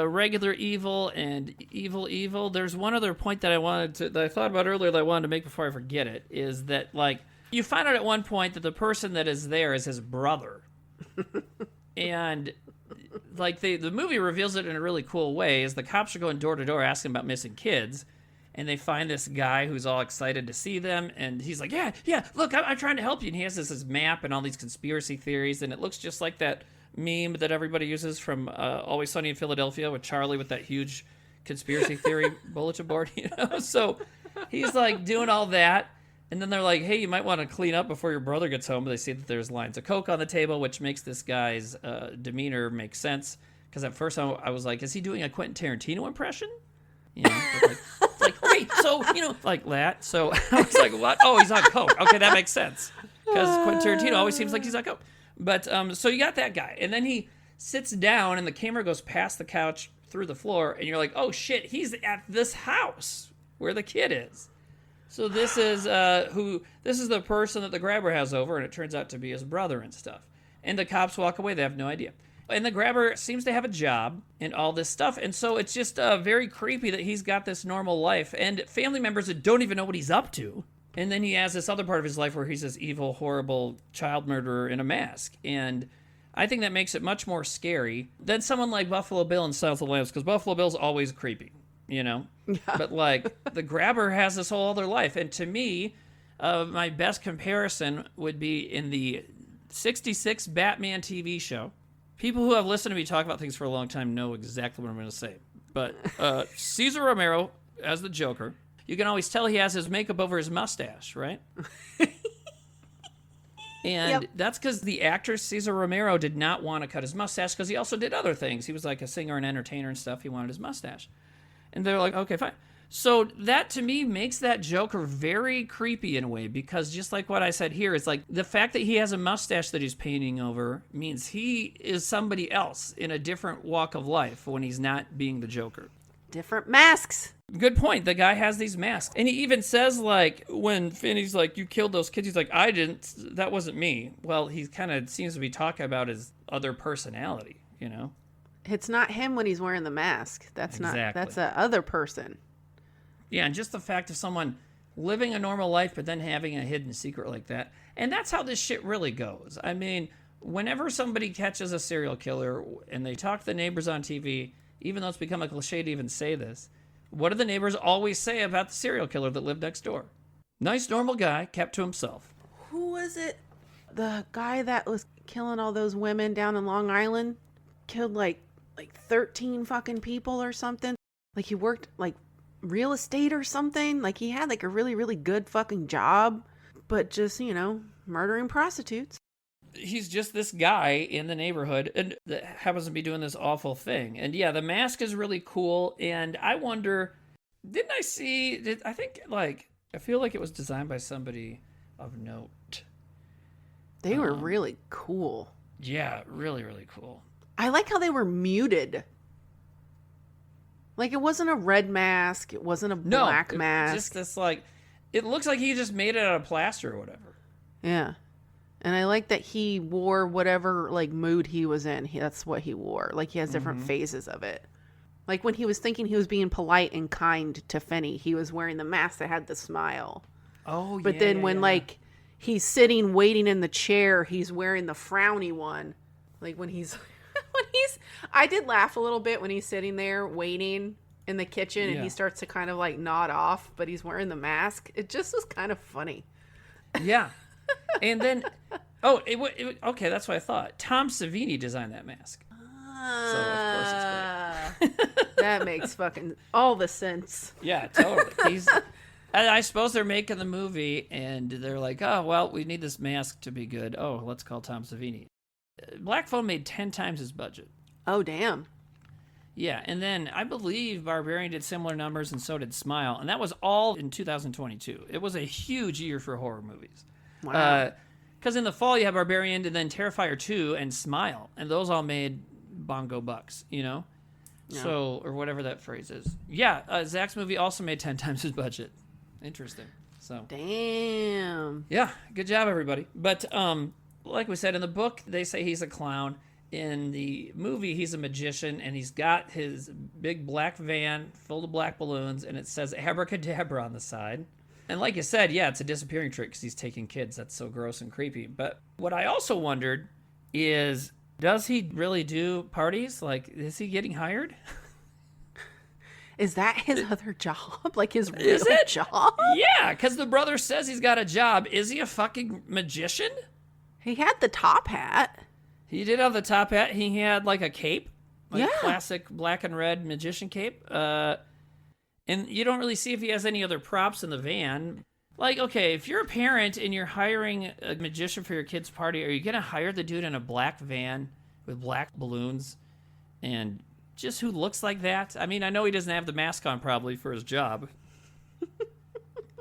regular evil and evil, there's one other point that I thought about earlier that I wanted to make before I forget it, is that you find out at one point that the person that is there is his brother. And the movie reveals it in a really cool way, is the cops are going door to door asking about missing kids, and they find this guy who's all excited to see them, and he's yeah, look, I'm trying to help you, and he has this map and all these conspiracy theories, and it looks just like that meme that everybody uses from Always Sunny in Philadelphia with Charlie with that huge conspiracy theory bulletin board, So he's doing all that. And then they're like, hey, you might want to clean up before your brother gets home. But they see that there's lines of Coke on the table, which makes this guy's demeanor make sense. Because at first I was like, is he doing a Quentin Tarantino impression? You know, it's like, wait, so, you know, like that. So I was like, what? Oh, he's on Coke. Okay, that makes sense. Because Quentin Tarantino always seems like he's on Coke. But so you got that guy. And then he sits down and the camera goes past the couch through the floor. And you're like, oh, shit, he's at this house where the kid is. So this is the person that the grabber has over, and it turns out to be his brother and stuff. And the cops walk away. They have no idea. And the grabber seems to have a job and all this stuff. And so it's just very creepy that he's got this normal life and family members that don't even know what he's up to. And then he has this other part of his life where he's this evil, horrible child murderer in a mask. And I think that makes it much more scary than someone like Buffalo Bill in South of the Lambs, because Buffalo Bill's always creepy. You know, yeah. But like the grabber has this whole other life. And to me, my best comparison would be in the 66 Batman TV show. People who have listened to me talk about things for a long time know exactly what I'm going to say. But Cesar Romero as the Joker, you can always tell he has his makeup over his mustache, right? And that's because the actor Cesar Romero did not want to cut his mustache because he also did other things. He was like a singer and entertainer and stuff. He wanted his mustache. And they're like, okay, fine. So that, to me, makes that Joker very creepy in a way, because just like what I said here, it's like the fact that he has a mustache that he's painting over means he is somebody else in a different walk of life when he's not being the Joker. Different masks. Good point. The guy has these masks. And he even says, like, when Finney's like, you killed those kids, he's like, I didn't. That wasn't me. Well, he kind of seems to be talking about his other personality, you know? It's not him when he's wearing the mask. That's a other person. Yeah, and just the fact of someone living a normal life but then having a hidden secret like that. And that's how this shit really goes. I mean, whenever somebody catches a serial killer and they talk to the neighbors on TV, even though it's become a cliche to even say this, what do the neighbors always say about the serial killer that lived next door? Nice, normal guy, kept to himself. Who was it? The guy that was killing all those women down in Long Island? Killed like 13 fucking people or something. Like he worked like real estate or something. Like he had like a really, really good fucking job, but just, you know, murdering prostitutes. He's just this guy in the neighborhood and that happens to be doing this awful thing. And yeah, the mask is really cool. And I wonder, I feel like it was designed by somebody of note. They were really cool. Yeah, really, really cool. I like how they were muted. Like, it wasn't a red mask. It wasn't a black mask. Just this, like, it looks like he just made it out of plaster or whatever. Yeah. And I like that he wore whatever, like, mood he was in. That's what he wore. Like, he has different phases of it. Like, when he was thinking he was being polite and kind to Finney, he was wearing the mask that had the smile. Oh, yeah. But then when, like, he's sitting waiting in the chair, he's wearing the frowny one. Like, when he's... I did laugh a little bit when he's sitting there waiting in the kitchen and he starts to kind of like nod off, but he's wearing the mask. It just was kind of funny. Yeah. And then, okay, that's what I thought. Tom Savini designed that mask. So of course it's great. That makes fucking all the sense. Yeah, totally. I suppose they're making the movie and they're like, oh, well, we need this mask to be good. Oh, let's call Tom Savini. Black Phone made 10 times his budget. Oh, damn. Yeah, and then I believe Barbarian did similar numbers and so did Smile, and that was all in 2022. It was a huge year for horror movies. Wow. Because in the fall you have Barbarian and then Terrifier 2 and Smile, and those all made bongo bucks, you know? Yeah. So, or whatever that phrase is. Yeah, Zach's movie also made 10 times his budget. Interesting. So. Damn. Yeah, good job, everybody. But, like we said, in the book, they say he's a clown. In the movie, he's a magician, and he's got his big black van full of black balloons, and it says abracadabra on the side. And like you said, yeah, it's a disappearing trick because he's taking kids. That's so gross and creepy. But what I also wondered is, does he really do parties? Like, is he getting hired? Is that his other job? Like his real job? Yeah, because the brother says he's got a job. Is he a fucking magician? He had the top hat. He did have the top hat. He had like a cape, like classic black and red magician cape. And you don't really see if he has any other props in the van. Like, okay, if you're a parent and you're hiring a magician for your kid's party, are you going to hire the dude in a black van with black balloons and just who looks like that? I mean, I know he doesn't have the mask on probably for his job.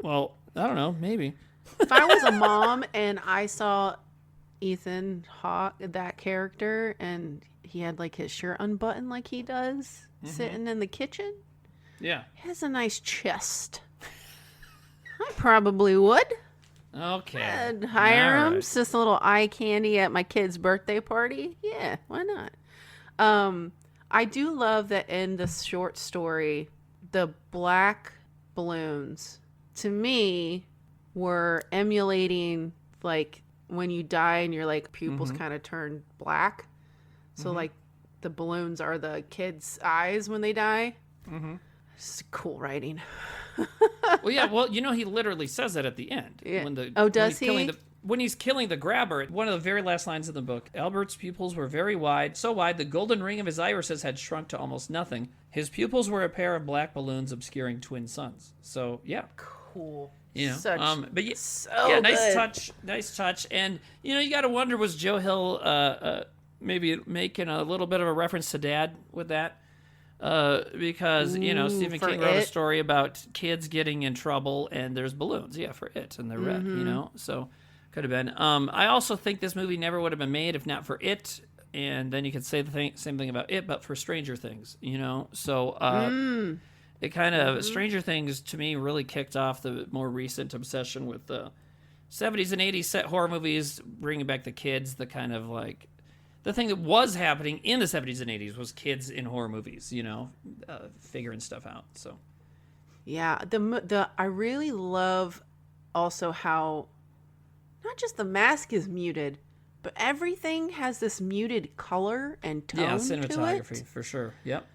Well, I don't know, maybe. If I was a mom and I saw Ethan Hawke, that character, and he had like his shirt unbuttoned like he does, sitting in the kitchen. Yeah. He has a nice chest. I probably would. Okay. I'd hire All him. right. It's just a little eye candy at my kid's birthday party. Yeah, why not? I do love that in the short story, the black balloons, to me, were emulating like when you die and your like pupils kind of turn black. So like the balloons are the kids' eyes when they die. It's cool writing. Well, yeah, well, you know, he literally says that at the end. Yeah. when Does he? When he's killing the grabber, one of the very last lines in the book, Albert's pupils were very wide, so wide the golden ring of his irises had shrunk to almost nothing. His pupils were a pair of black balloons obscuring twin suns. So, yeah. Cool. You know, Such, but yeah, so yeah, nice good. nice touch. And, you know, you got to wonder, was Joe Hill maybe making a little bit of a reference to Dad with that? Because, you know, Stephen for King wrote a It? story about kids getting in trouble and there's balloons. Yeah, for It. And they're red, you know? So, could have been. I also think this movie never would have been made if not for It. And then you could say the same thing about It, but for Stranger Things, you know? So, it kind of, Stranger Things, to me, really kicked off the more recent obsession with the 70s and 80s set horror movies, bringing back the kids, the kind of like, the thing that was happening in the 70s and 80s was kids in horror movies, you know, figuring stuff out. So, Yeah, I really love also how not just the mask is muted, but everything has this muted color and tone yeah, to cinematography it. for sure. Yep.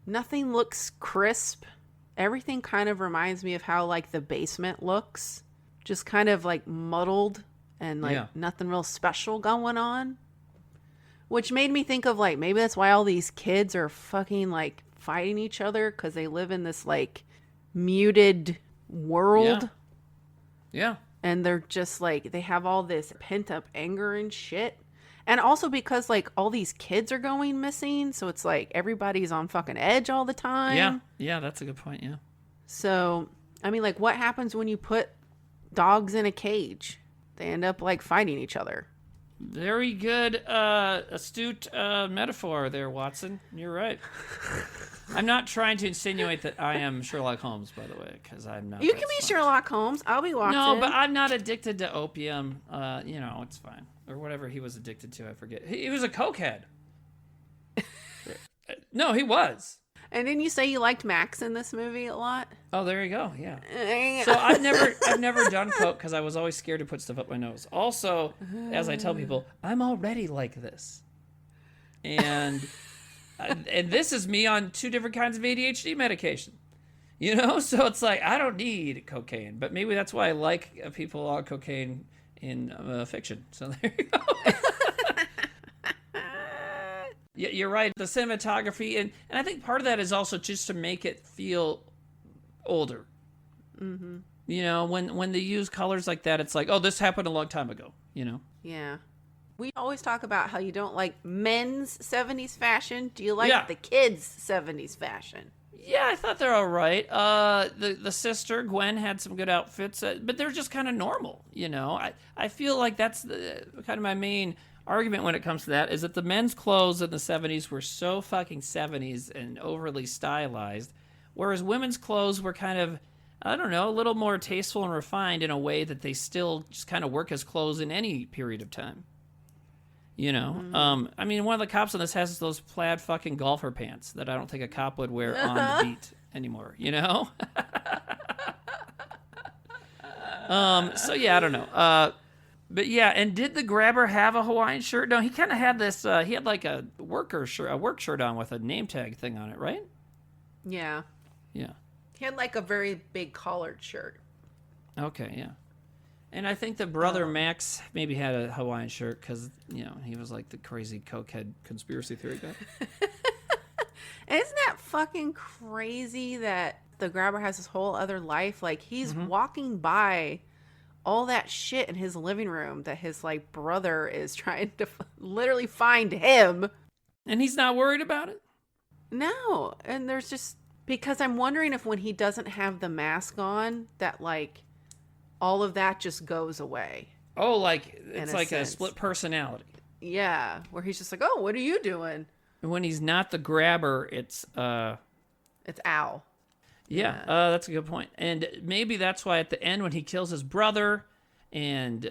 Nothing looks crisp. Everything kind of reminds me of how like the basement looks, just kind of like muddled and like nothing real special going on. Which made me think of like maybe that's why all these kids are fucking like fighting each other, because they live in this like muted world. Yeah. And they're just like, they have all this pent up anger and shit. And also because like all these kids are going missing. So it's like everybody's on fucking edge all the time. Yeah. Yeah, that's a good point. Yeah. So, I mean, like what happens when you put dogs in a cage? They end up like fighting each other. Very good, astute metaphor there, Watson. You're right. I'm not trying to insinuate that I am Sherlock Holmes, by the way, because I'm not. You can be Sherlock Holmes. I'll be Watson. No, but I'm not addicted to opium. You know, it's fine. Or whatever he was addicted to, I forget. He was a cokehead. No, he was. And didn't you say you liked Max in this movie a lot? Oh, there you go. Yeah. So I've never done coke because I was always scared to put stuff up my nose. Also, as I tell people, I'm already like this, and this is me on 2 different kinds of ADHD medication. You know, so it's like I don't need cocaine, but maybe that's why I like people on cocaine in fiction. So there you go. Yeah, you're right. The cinematography, and I think part of that is also just to make it feel older. Mm-hmm. You know, when they use colors like that, it's like, oh, this happened a long time ago, you know? Yeah. We always talk about how you don't like men's 70s fashion. Do you like the kids' 70s fashion? Yeah, I thought they're all right. The sister, Gwen, had some good outfits, but they're just kind of normal, you know? I feel like that's kind of my main argument when it comes to that, is that the men's clothes in the 70s were so fucking 70s and overly stylized, whereas women's clothes were kind of, I don't know, a little more tasteful and refined in a way that they still just kind of work as clothes in any period of time. You know? Mm-hmm. I mean, one of the cops on this has those plaid fucking golfer pants that I don't think a cop would wear on the beat anymore, you know? So yeah, I don't know. But yeah, and did the grabber have a Hawaiian shirt? No, he kind of had this, he had like a work shirt on with a name tag thing on it, right? Yeah. Yeah. He had like a very big collared shirt. Okay, yeah. And I think the brother Max maybe had a Hawaiian shirt because, you know, he was like the crazy cokehead conspiracy theory guy. Isn't that fucking crazy that The grabber has his whole other life. Like, he's walking by all that shit in his living room that his, like, brother is trying to literally find him. And he's not worried about it? No. And there's just, because I'm wondering if when he doesn't have the mask on, that, like, all of that just goes away. Oh, like, it's like a split personality. Yeah. Where he's just like, oh, what are you doing? And when he's not the grabber, it's Al. Yeah, that's a good point. And maybe that's why at the end when he kills his brother, and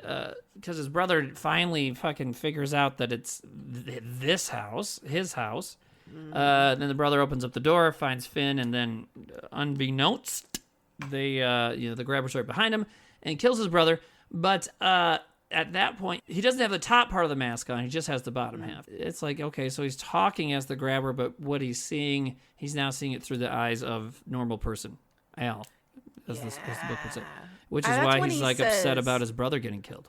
because his brother finally fucking figures out that it's this house, his house, then the brother opens up the door, finds Finn, and then unbeknownst, the grabber's right behind him and kills his brother. But at that point, he doesn't have the top part of the mask on. He just has the bottom half. It's like, okay, so he's talking as the grabber, but what he's seeing, he's now seeing it through the eyes of normal person, Al, as the book would say. Which is why he's like upset about his brother getting killed.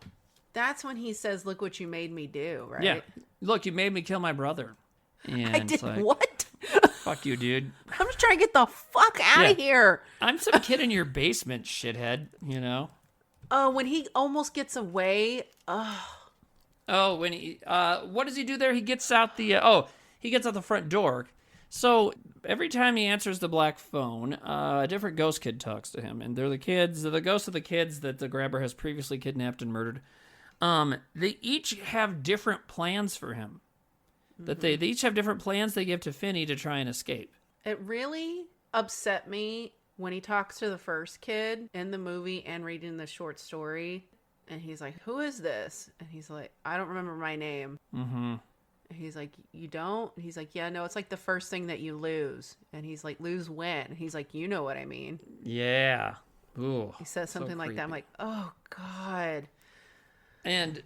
That's when he says, look what you made me do, right? Yeah. Look, you made me kill my brother. And I did what? Fuck you, dude. I'm just trying to get the fuck out of here. I'm some kid in your basement, shithead, you know? When he almost gets away. Oh, when he, what does he do there? He gets out he gets out the front door. So every time he answers the black phone, a different ghost kid talks to him. And they're the ghosts of the kids that the grabber has previously kidnapped and murdered. They each have different plans for him. That they each have different plans they give to Finney to try and escape. It really upset me when he talks to the first kid in the movie and reading the short story, and he's like, who is this? And he's like, I don't remember my name. And he's like, you don't? And he's like, yeah, no, it's like the first thing that you lose. And he's like, lose when? And he's like, you know what I mean. Yeah. Ooh, he says something like that. I'm like, oh, God. And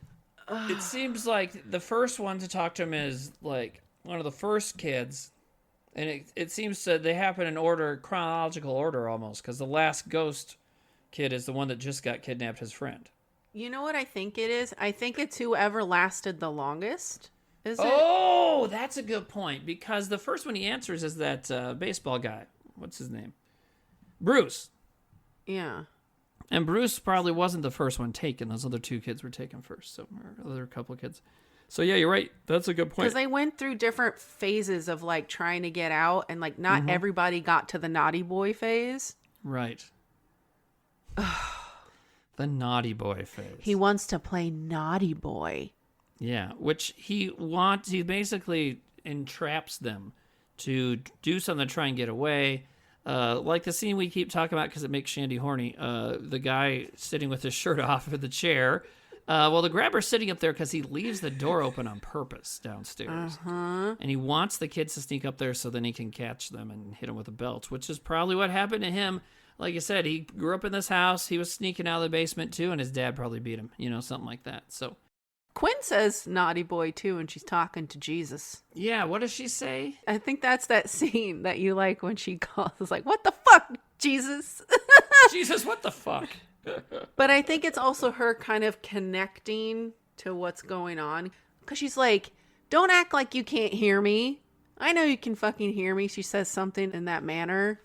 it seems like the first one to talk to him is like one of the first kids. And it seems that they happen in order, chronological order almost, because the last ghost kid is the one that just got kidnapped, his friend. You know what I think it is? I think it's whoever lasted the longest. Is it? Oh, that's a good point, because the first one he answers is that baseball guy. What's his name? Bruce. Yeah. And Bruce probably wasn't the first one taken. Those other two kids were taken first, so or other couple of kids. So yeah, you're right. That's a good point. Because they went through different phases of like trying to get out, and like not everybody got to the naughty boy phase. Right. The naughty boy phase. He wants to play naughty boy. Yeah, which he basically entraps them to do something to try and get away. Like the scene we keep talking about because it makes Shandi horny. The guy sitting with his shirt off in the chair. Well, the grabber's sitting up there because he leaves the door open on purpose downstairs. And he wants the kids to sneak up there so then he can catch them and hit them with a belt, which is probably what happened to him. Like I said, he grew up in this house. He was sneaking out of the basement too, and his dad probably beat him, something like that. So Quinn says naughty boy too, and she's talking to Jesus. Yeah, what does she say? I think that's that scene that you like when she calls. It's like, what the fuck, Jesus? Jesus, what the fuck? But I think it's also her kind of connecting to what's going on. Because she's like, don't act like you can't hear me. I know you can fucking hear me. She says something in that manner.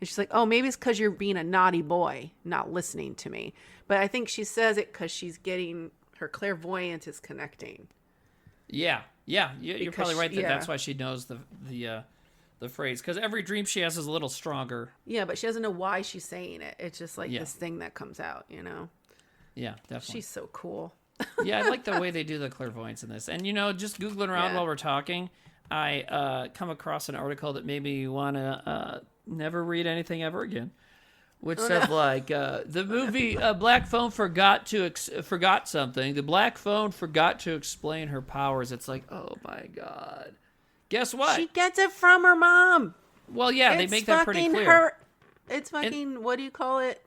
And she's like, oh, maybe it's because you're being a naughty boy, not listening to me. But I think she says it because she's getting, her clairvoyance is connecting. Yeah. You're probably right. That's why she knows the phrase. Because every dream she has is a little stronger. Yeah, but she doesn't know why she's saying it. It's just like this thing that comes out, Yeah, definitely. She's so cool. Yeah, I like the way they do the clairvoyance in this. And, just Googling around while we're talking, I come across an article that made me want to never read anything ever again. Which said, the movie Black Phone forgot something. The Black Phone forgot to explain her powers. It's like, oh, my God. Guess what? She gets it from her mom. Well, yeah, they make that pretty clear. It's fucking, what do you call it?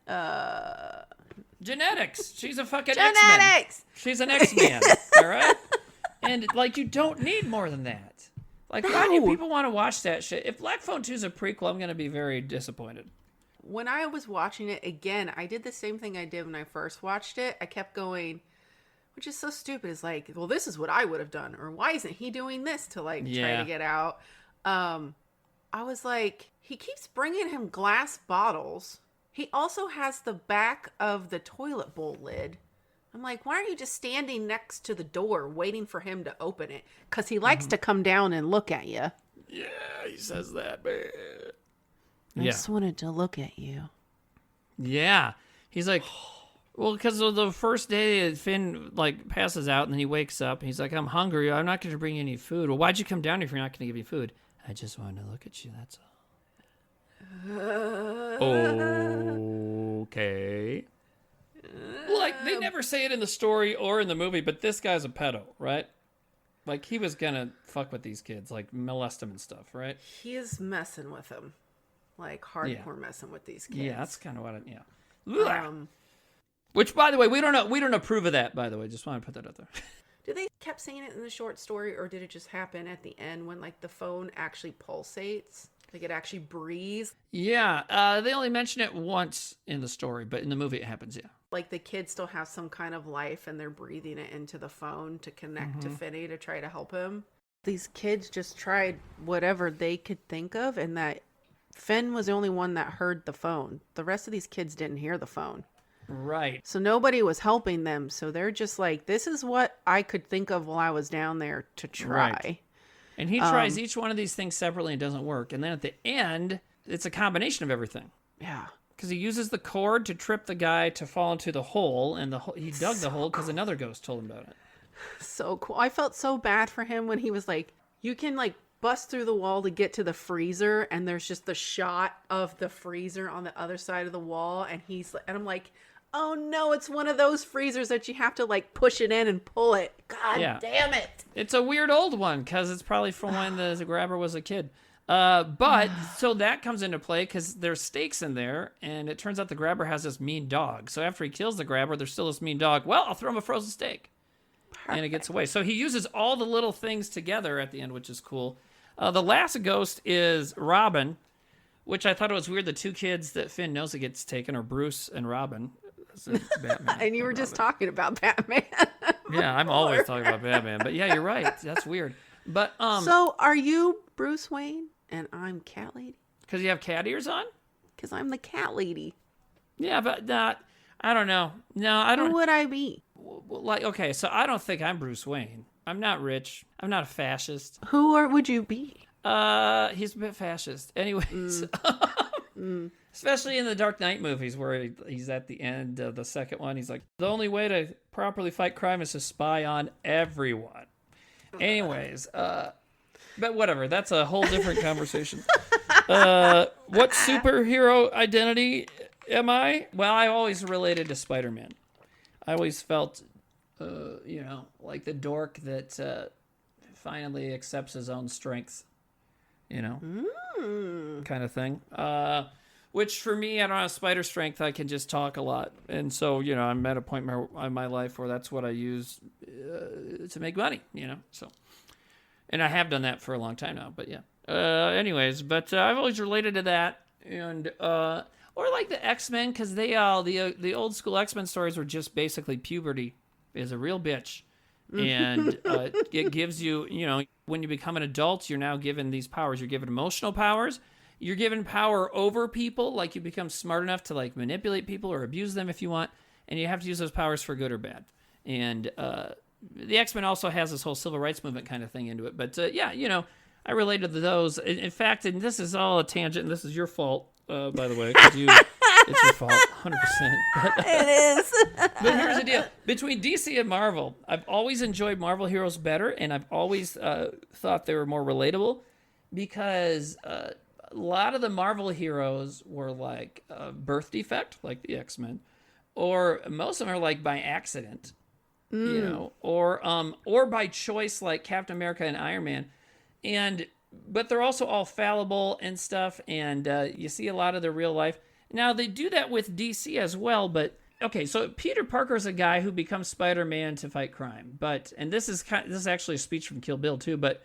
Genetics. She's a fucking Genetics. X-Men. She's an X-Man, all right? And, you don't need more than that. Why do people want to watch that shit? If Black Phone 2 is a prequel, I'm going to be very disappointed. When I was watching it again, I did the same thing I did when I first watched it. I kept going, which is so stupid. It's like, well, this is what I would have done. Or why isn't he doing this to try to get out? I was like, he keeps bringing him glass bottles. He also has the back of the toilet bowl lid. I'm like, why aren't you just standing next to the door waiting for him to open it? Because he likes to come down and look at you. Yeah, he says that, man. I just wanted to look at you. Yeah. He's like, well, because of the first day Finn like passes out and then he wakes up and he's like, I'm hungry. I'm not going to bring you any food. Well, why'd you come down here if you're not going to give me food? I just wanted to look at you, that's all. Okay. Like, they never say it in the story or in the movie, but this guy's a pedo, right? Like, he was gonna fuck with these kids, like, molest them and stuff, right? He is messing with them. Like, hardcore messing with these kids. Yeah, that's kind of what Which, by the way, we don't approve of that, by the way. Just want to put that out there. Did they kept saying it in the short story, or did it just happen at the end when, like, the phone actually pulsates? Like, it actually breathes? Yeah, they only mention it once in the story, but in the movie it happens, yeah. Like, the kids still have some kind of life, and they're breathing it into the phone to connect to Finney to try to help him. These kids just tried whatever they could think of, and that Finn was the only one that heard the phone. The rest of these kids didn't hear the phone. Right. So nobody was helping them. So they're just like, this is what I could think of while I was down there to try. Right. And he tries each one of these things separately and it doesn't work. And then at the end, it's a combination of everything. Yeah. Because he uses the cord to trip the guy to fall into the hole. And he dug the hole because another ghost told him about it. So cool. I felt so bad for him when he was like, you can like bust through the wall to get to the freezer. And there's just the shot of the freezer on the other side of the wall. And I'm like, oh no, it's one of those freezers that you have to like push it in and pull it. God damn it. It's a weird old one because it's probably from when the grabber was a kid. But so that comes into play because there's stakes in there and it turns out the grabber has this mean dog. So after he kills the grabber, there's still this mean dog. Well, I'll throw him a frozen steak. Perfect. And it gets away. So he uses all the little things together at the end, which is cool. The last ghost is Robin, which I thought it was weird. The two kids that Finn knows that gets taken are Bruce and Robin. Batman and you were just talking about Batman. Yeah, I'm always talking about Batman. But yeah, you're right. That's weird. But so are you Bruce Wayne and I'm Cat Lady? Because you have cat ears on? Because I'm the Cat Lady. Yeah, but I don't know. No, I don't. Who would I be? Like, okay, so I don't think I'm Bruce Wayne. I'm not rich. I'm not a fascist. Who would you be? He's a bit fascist. Anyways. Especially in the Dark Knight movies where he's at the end of the second one. He's like, the only way to properly fight crime is to spy on everyone. Anyways, but whatever. That's a whole different conversation. What superhero identity am I? Well, I always related to Spider-Man. I always felt, like the dork that finally accepts his own strength. Kind of thing. Which for me, I don't have spider strength. I can just talk a lot. And so, I'm at a point in my life where that's what I use to make money, So, and I have done that for a long time now, but yeah. Anyways, but I've always related to that. And, or like the X-Men, because the old school X-Men stories were just basically puberty is a real bitch. And it gives you, when you become an adult, you're now given these powers. You're given emotional powers. You're given power over people, like you become smart enough to like manipulate people or abuse them if you want, and you have to use those powers for good or bad. And the X-Men also has this whole civil rights movement kind of thing into it. But I related to those. In fact, and this is all a tangent, and this is your fault, by the way, because it's your fault, 100%. It is. But here's the deal. Between DC and Marvel, I've always enjoyed Marvel heroes better, and I've always thought they were more relatable because a lot of the Marvel heroes were like a birth defect, like the X-Men, or most of them are like by accident, or by choice, like Captain America and Iron Man. But they're also all fallible and stuff, and you see a lot of their real life. Now, they do that with DC as well, but okay, so Peter Parker's a guy who becomes Spider-Man to fight crime. And this is actually a speech from Kill Bill too, but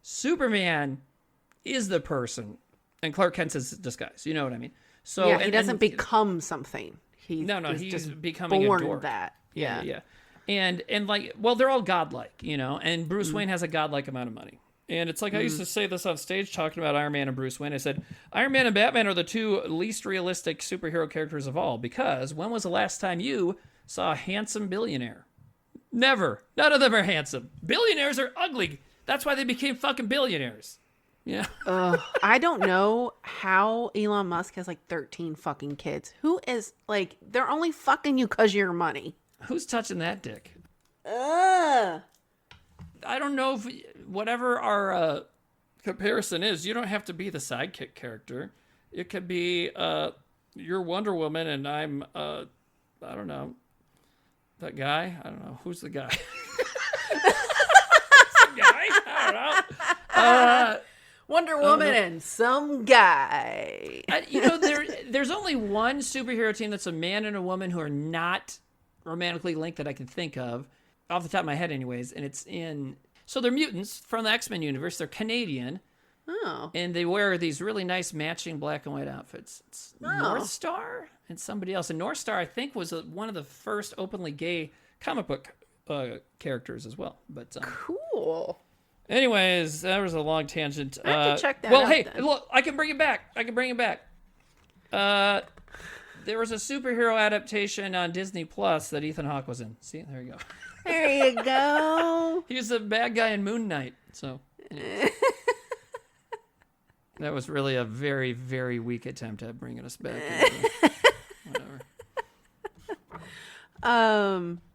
Superman is the person, and Clark Kent's his disguise. You know what I mean? So yeah, he doesn't become something. He's just becoming born a dork. That. Yeah. And like, well, they're all godlike, and Bruce Wayne has a godlike amount of money. And it's like I used to say this on stage talking about Iron Man and Bruce Wayne. I said, Iron Man and Batman are the two least realistic superhero characters of all, because when was the last time you saw a handsome billionaire? Never. None of them are handsome. Billionaires are ugly. That's why they became fucking billionaires. Yeah. I don't know how Elon Musk has like 13 fucking kids. Who is like, they're only fucking you because of your money. Who's touching that dick? Ugh. I don't know if whatever our comparison is, you don't have to be the sidekick character. It could be you're Wonder Woman and I'm I don't know, that guy. I don't know who's the guy. Some guy. I don't know. Wonder Woman and some guy. There's only one superhero team that's a man and a woman who are not romantically linked that I can think of, off the top of my head anyways, and it's in... So they're mutants from the X-Men universe. They're Canadian. Oh. And they wear these really nice matching black and white outfits. It's North Star and somebody else. And North Star, I think, was one of the first openly gay comic book characters as well. But cool. Anyways, that was a long tangent. I have to check that well, out hey, then. look, I can bring it back. There was a superhero adaptation on Disney Plus that Ethan Hawke was in. See, there you go. There you go. He was the bad guy in Moon Knight. So that was really a very, very weak attempt at bringing us back. Whatever.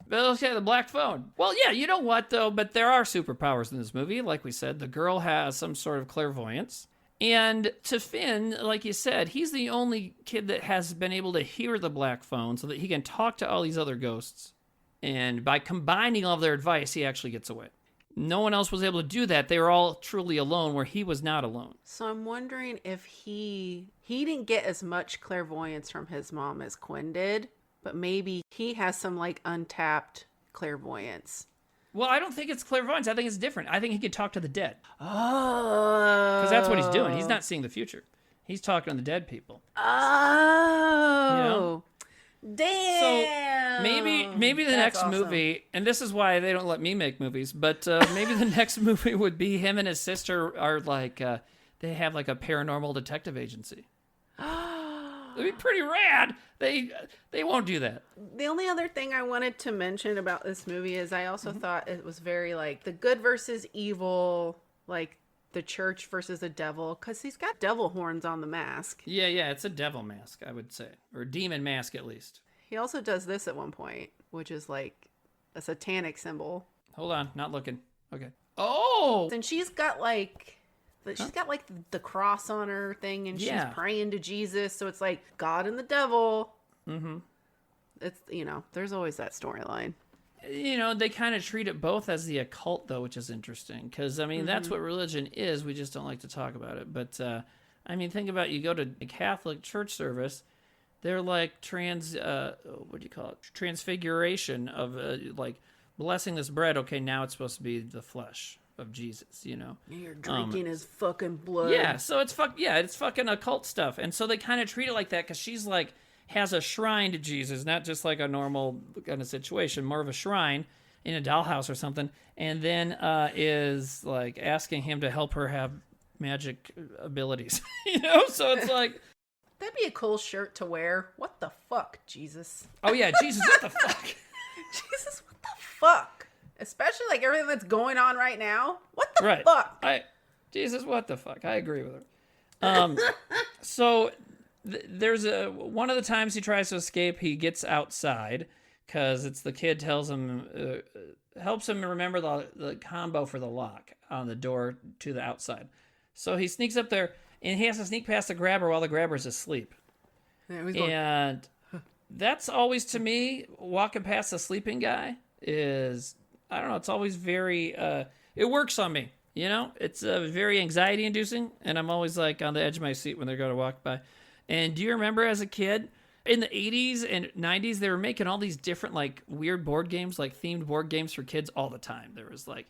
But okay, the black phone. Well, yeah, you know what, though? But there are superpowers in this movie. Like we said, the girl has some sort of clairvoyance. And to Finn, like you said, he's the only kid that has been able to hear the black phone so that he can talk to all these other ghosts. And by combining all of their advice, he actually gets away. No one else was able to do that. They were all truly alone, where he was not alone. So I'm wondering if he didn't get as much clairvoyance from his mom as Quinn did. But maybe he has some, like, untapped clairvoyance. Well, I don't think it's clairvoyance. I think it's different. I think he could talk to the dead. Oh. Because that's what he's doing. He's not seeing the future. He's talking to the dead people. Oh. You know? Damn. So maybe the next awesome. movie, and this is why they don't let me make movies, but maybe the next movie would be him and his sister are like, they have like a paranormal detective agency. It'd be pretty rad. They won't do that. The only other thing I wanted to mention about this movie is I also thought it was very like the good versus evil, like the church versus the devil, because he's got devil horns on the mask. Yeah, it's a devil mask, I would say, or a demon mask at least. He also does this at one point, which is like a satanic symbol. Hold on, not looking. Okay. Oh! And she's got like... She's got like the cross on her thing, and she's praying to Jesus. So it's like God and the devil. Mm-hmm. It's, there's always that storyline. They kind of treat it both as the occult, though, which is interesting. Because, that's what religion is. We just don't like to talk about it. But, think about you go to a Catholic church service, they're like transfiguration of, like, blessing this bread. Okay, now it's supposed to be the flesh of Jesus, You're drinking his fucking blood. Yeah, so it's fucking occult stuff. And so they kind of treat it like that because she's like has a shrine to Jesus, not just like a normal kind of situation, more of a shrine in a dollhouse or something, and then is like asking him to help her have magic abilities. So it's like that'd be a cool shirt to wear. What the fuck, Jesus? Oh yeah, Jesus, what the fuck? Jesus, what the fuck? Especially like everything that's going on right now. What the fuck? Jesus, what the fuck? I agree with her. So there's one of the times he tries to escape, he gets outside because it's the kid tells him, helps him remember the combo for the lock on the door to the outside. So he sneaks up there and he has to sneak past the grabber while the grabber's asleep. And that's always, to me, walking past the sleeping guy is... I don't know. It's always very, it works on me, It's very anxiety inducing, and I'm always like on the edge of my seat when they're going to walk by. And do you remember as a kid, in the 80s and 90s, they were making all these different like weird board games, like themed board games for kids all the time. There was like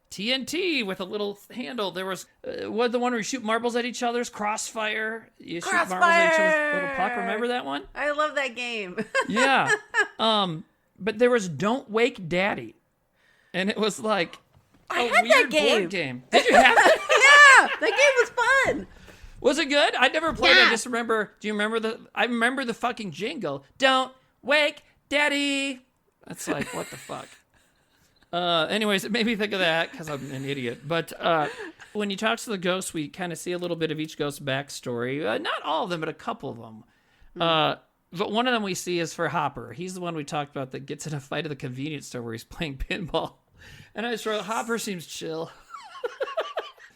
TNT with a little handle. There was, the one where you shoot marbles at each other's? Crossfire. You shoot marbles at each other's little puck. Remember that one? I love that game. Yeah. But there was Don't Wake Daddy. And it was like I a had weird that game. board game. Did you have it? Yeah, that game was fun. Was it good? I never played it. Yeah. I just remember. Do you remember I remember the fucking jingle. Don't wake daddy. That's like, what the fuck? Anyways, it made me think of that because I'm an idiot. But when you talk to the ghosts, we kind of see a little bit of each ghost's backstory. Not all of them, but a couple of them. But one of them we see is for Hopper. He's the one we talked about that gets in a fight at the convenience store where he's playing pinball. And I just wrote, Hopper seems chill.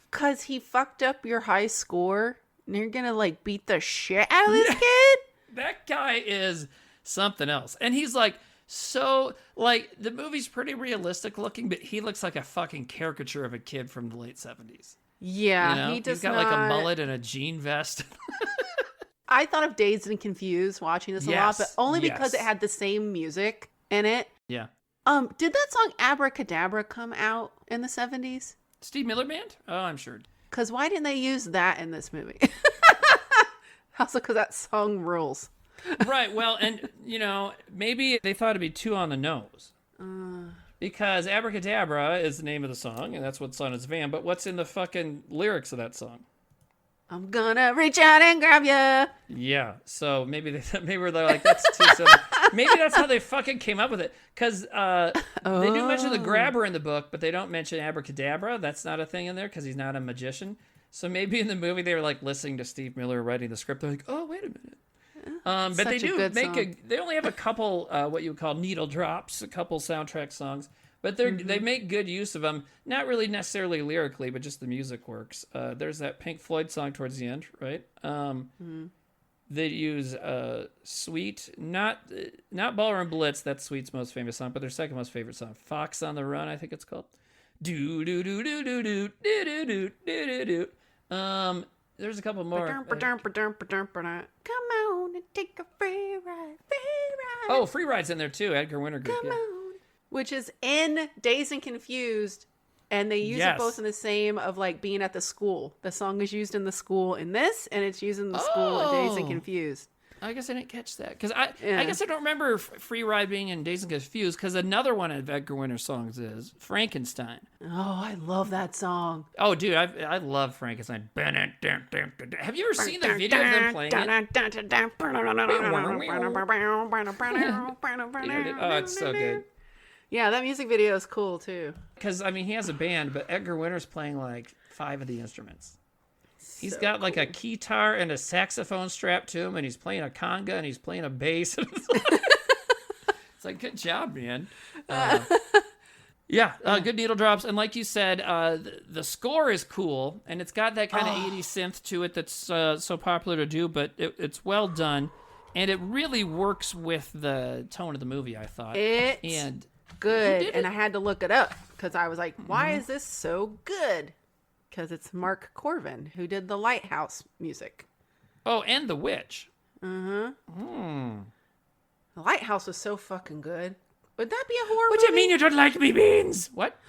Because he fucked up your high score, and you're going to, like, beat the shit out of this kid? That guy is something else. And he's like, so, like, the movie's pretty realistic looking, but he looks like a fucking caricature of a kid from the late 70s. Yeah, You know? he does He's got not... like a mullet and a jean vest. I thought of Dazed and Confused watching this a lot, but only because yes. it had the same music in it. Yeah. Did that song Abracadabra come out in the 70s? Steve Miller Band? Oh, I'm sure. Because why didn't they use that in this movie? Also, because that song rules. Right. Well, and, you know, maybe they thought it'd be too on the nose. Because Abracadabra is the name of the song, and that's what's on his van. But what's in the fucking lyrics of that song? I'm gonna reach out and grab ya. Yeah. So maybe they're like, that's too simple. Maybe that's how they fucking came up with it. Because they do mention the grabber in the book, but they don't mention Abracadabra. That's not a thing in there because he's not a magician. So maybe in the movie they were like listening to Steve Miller writing the script. They're like, oh, wait a minute. But they do make they only have a couple what you would call needle drops, a couple soundtrack songs, but they make good use of them. Not really necessarily lyrically, but just the music works. There's that Pink Floyd song towards the end, right? They use Sweet, not Ballroom Blitz. That's Sweet's most famous song, but their second most favorite song, Fox on the Run, I think it's called. Do do do do do do do do do do do. There's a couple more. Come on and take a free ride, free ride. Oh, Free Ride's in there too. Edgar Winter Group. Come on. Which is in Dazed and Confused, and they use it both in the same of like being at the school. The song is used in the school in this, and it's used in the school in Dazed and Confused. I guess I didn't catch that because I guess I don't remember Free Ride being in Dazed and Confused because another one of Edgar Winter's songs is Frankenstein. Oh, I love that song. Oh, dude, I love Frankenstein. Have you ever seen the video of them playing it? Oh, it's so good. Yeah, that music video is cool too. Because I mean, he has a band, but Edgar Winter's playing like 5 of the instruments. He's got like a guitar and a saxophone strapped to him, and he's playing a conga, and he's playing a bass. It's like, good job, man. Good needle drops. And like you said, the score is cool, and it's got that kind of 80s synth to it that's so popular to do, but it's well done, and it really works with the tone of the movie, I thought. It's good, and I had to look it up, because I was like, why is this so good? Because it's Mark Corvin, who did the Lighthouse music. Oh, and The Witch. The Lighthouse was so fucking good. Would that be a horror movie? What do you mean you don't like me beans? What?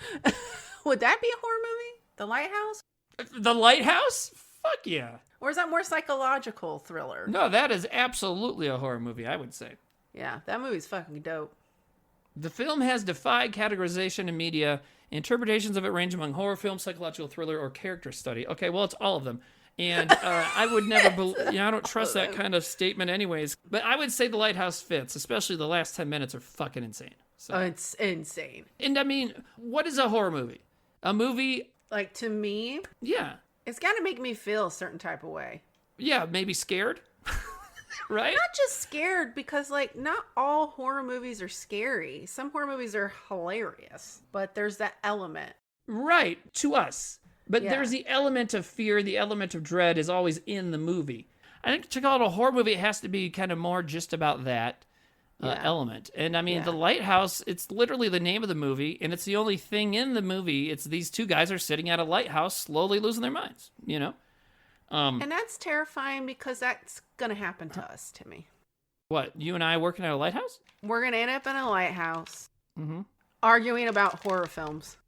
Would that be a horror movie? The Lighthouse? The Lighthouse? Fuck yeah. Or is that more psychological thriller? No, that is absolutely a horror movie, I would say. Yeah, that movie's fucking dope. The film has defied categorization in media. Interpretations of it range among horror film, psychological thriller, or character study. Okay, well, it's all of them. And I would never I don't trust that kind of statement anyways. But I would say The Lighthouse fits, especially the last 10 minutes are fucking insane. So. Oh, it's insane. And I mean, what is a horror movie? A movie... Like, to me... Yeah. It's got to make me feel a certain type of way. Yeah, maybe scared. Right? Not just scared, because, like, not all horror movies are scary. Some horror movies are hilarious, but there's that element. Right, to us. But there's the element of fear, the element of dread is always in the movie. I think to call it a horror movie, it has to be kind of more just about that element. And, I mean, The Lighthouse, it's literally the name of the movie, and it's the only thing in the movie. It's these two guys are sitting at a lighthouse slowly losing their minds, you know? And that's terrifying because that's going to happen to us, Timmy. What, you and I working at a lighthouse? We're going to end up in a lighthouse arguing about horror films.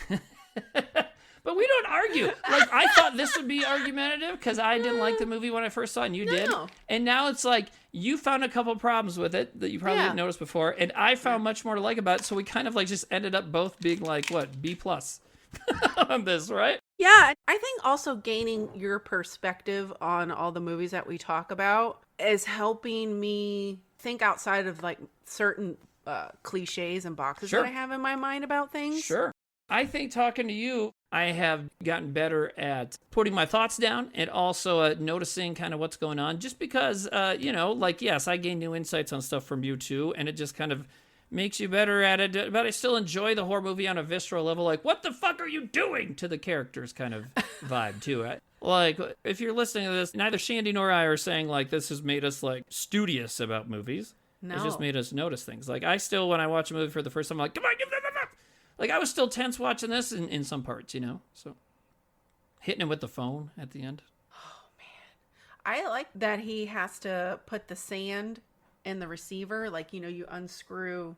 But we don't argue. Like, I thought this would be argumentative because I didn't like the movie when I first saw it and you did. And now it's like you found a couple problems with it that you probably didn't notice before. And I found much more to like about it. So we kind of like just ended up both being like, what, B+. on this, right? Yeah, I think also gaining your perspective on all the movies that we talk about is helping me think outside of like certain cliches and boxes Sure. that I have in my mind about things. Sure. I think talking to you, I have gotten better at putting my thoughts down and also noticing kind of what's going on. Just because, like, yes, I gain new insights on stuff from you too, and it just kind of makes you better at it. But I still enjoy the horror movie on a visceral level, like, what the fuck are you doing to the characters kind of vibe too. Like, if you're listening to this, neither Shandi nor I are saying, like, this has made us, like, studious about movies. No. It's just made us notice things. Like, I still, when I watch a movie for the first time, I'm like, come on, give them up. Like, I was still tense watching this in some parts, So, hitting him with the phone at the end. Oh, man. I like that he has to put the sand in the receiver. Like, you unscrew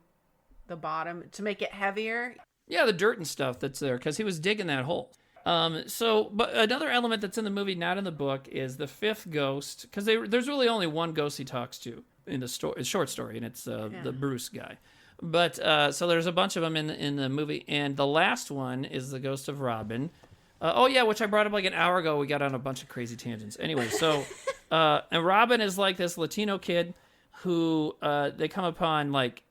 the bottom to make it heavier. Yeah, the dirt and stuff that's there, because he was digging that hole. But another element that's in the movie, not in the book, is the fifth ghost, because there's really only one ghost he talks to in the short story, and it's the Bruce guy. But so there's a bunch of them in the movie, and the last one is the ghost of Robin. Which I brought up like an hour ago. We got on a bunch of crazy tangents. Anyway, so and Robin is like this Latino kid who they come upon like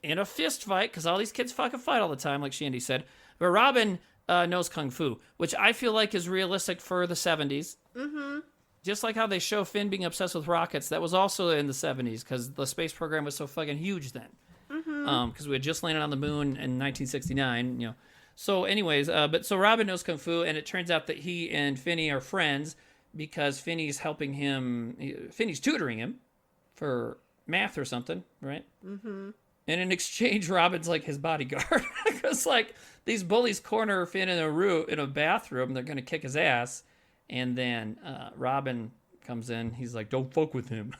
in a fist fight, because all these kids fucking fight all the time, like Shandi said. But Robin knows kung fu, which I feel like is realistic for the 70s. Mm-hmm. Just like how they show Finn being obsessed with rockets, that was also in the 70s, because the space program was so fucking huge then. Because we had just landed on the moon in 1969, So anyways, so Robin knows kung fu, and it turns out that he and Finney are friends because Finney's helping him. Finney's tutoring him for math or something, right? Mm-hmm. And in exchange, Robin's like his bodyguard, because like these bullies corner Finn in a bathroom, they're gonna kick his ass, and then Robin comes in. He's like, "Don't fuck with him."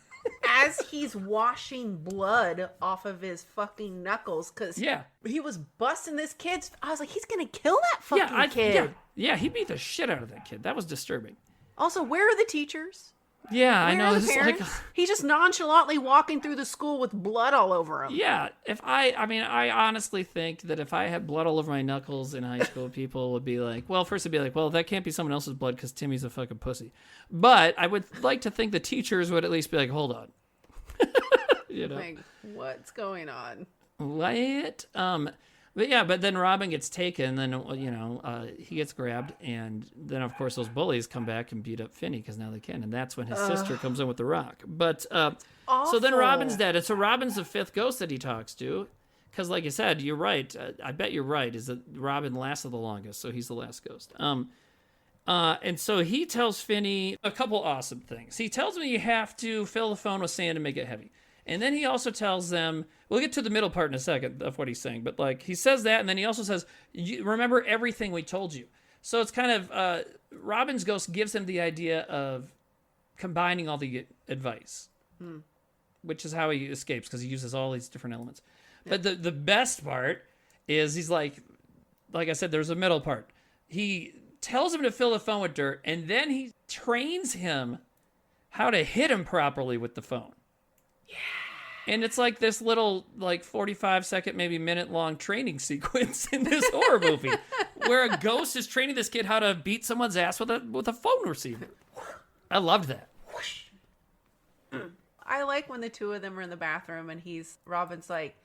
As he's washing blood off of his fucking knuckles, because he was busting this kid's. I was like, he's gonna kill that fucking kid. Yeah, he beat the shit out of that kid. That was disturbing. Also, where are the teachers? Yeah, Where I know. are the This is parents? like, He's just nonchalantly walking through the school with blood all over him. yeah. I honestly think that if I had blood all over my knuckles in high school, people would be like, first it'd be like, that can't be someone else's blood because Timmy's a fucking pussy. But I would like to think the teachers would at least be like, hold on. Like, what's going on? What? But then Robin gets taken, then, he gets grabbed, and then, of course, those bullies come back and beat up Finney, because now they can, and that's when his sister comes in with the rock. But, so then Robin's dead, and so Robin's the fifth ghost that he talks to, because, like you said, you're right, I bet you're right, is that Robin lasted the longest, so he's the last ghost. And so he tells Finney a couple awesome things. He tells him you have to fill the phone with sand and make it heavy. And then he also tells them, we'll get to the middle part in a second of what he's saying, but like he says that, and then he also says, remember everything we told you. So it's kind of, Robin's ghost gives him the idea of combining all the advice, which is how he escapes, because he uses all these different elements. Yeah. But the best part is he's like I said, there's a middle part. He tells him to fill the phone with dirt, and then he trains him how to hit him properly with the phone. Yeah. And it's like this little, 45-second, maybe minute-long training sequence in this horror movie where a ghost is training this kid how to beat someone's ass with a phone receiver. I loved that. I like when the two of them are in the bathroom and Robin's like,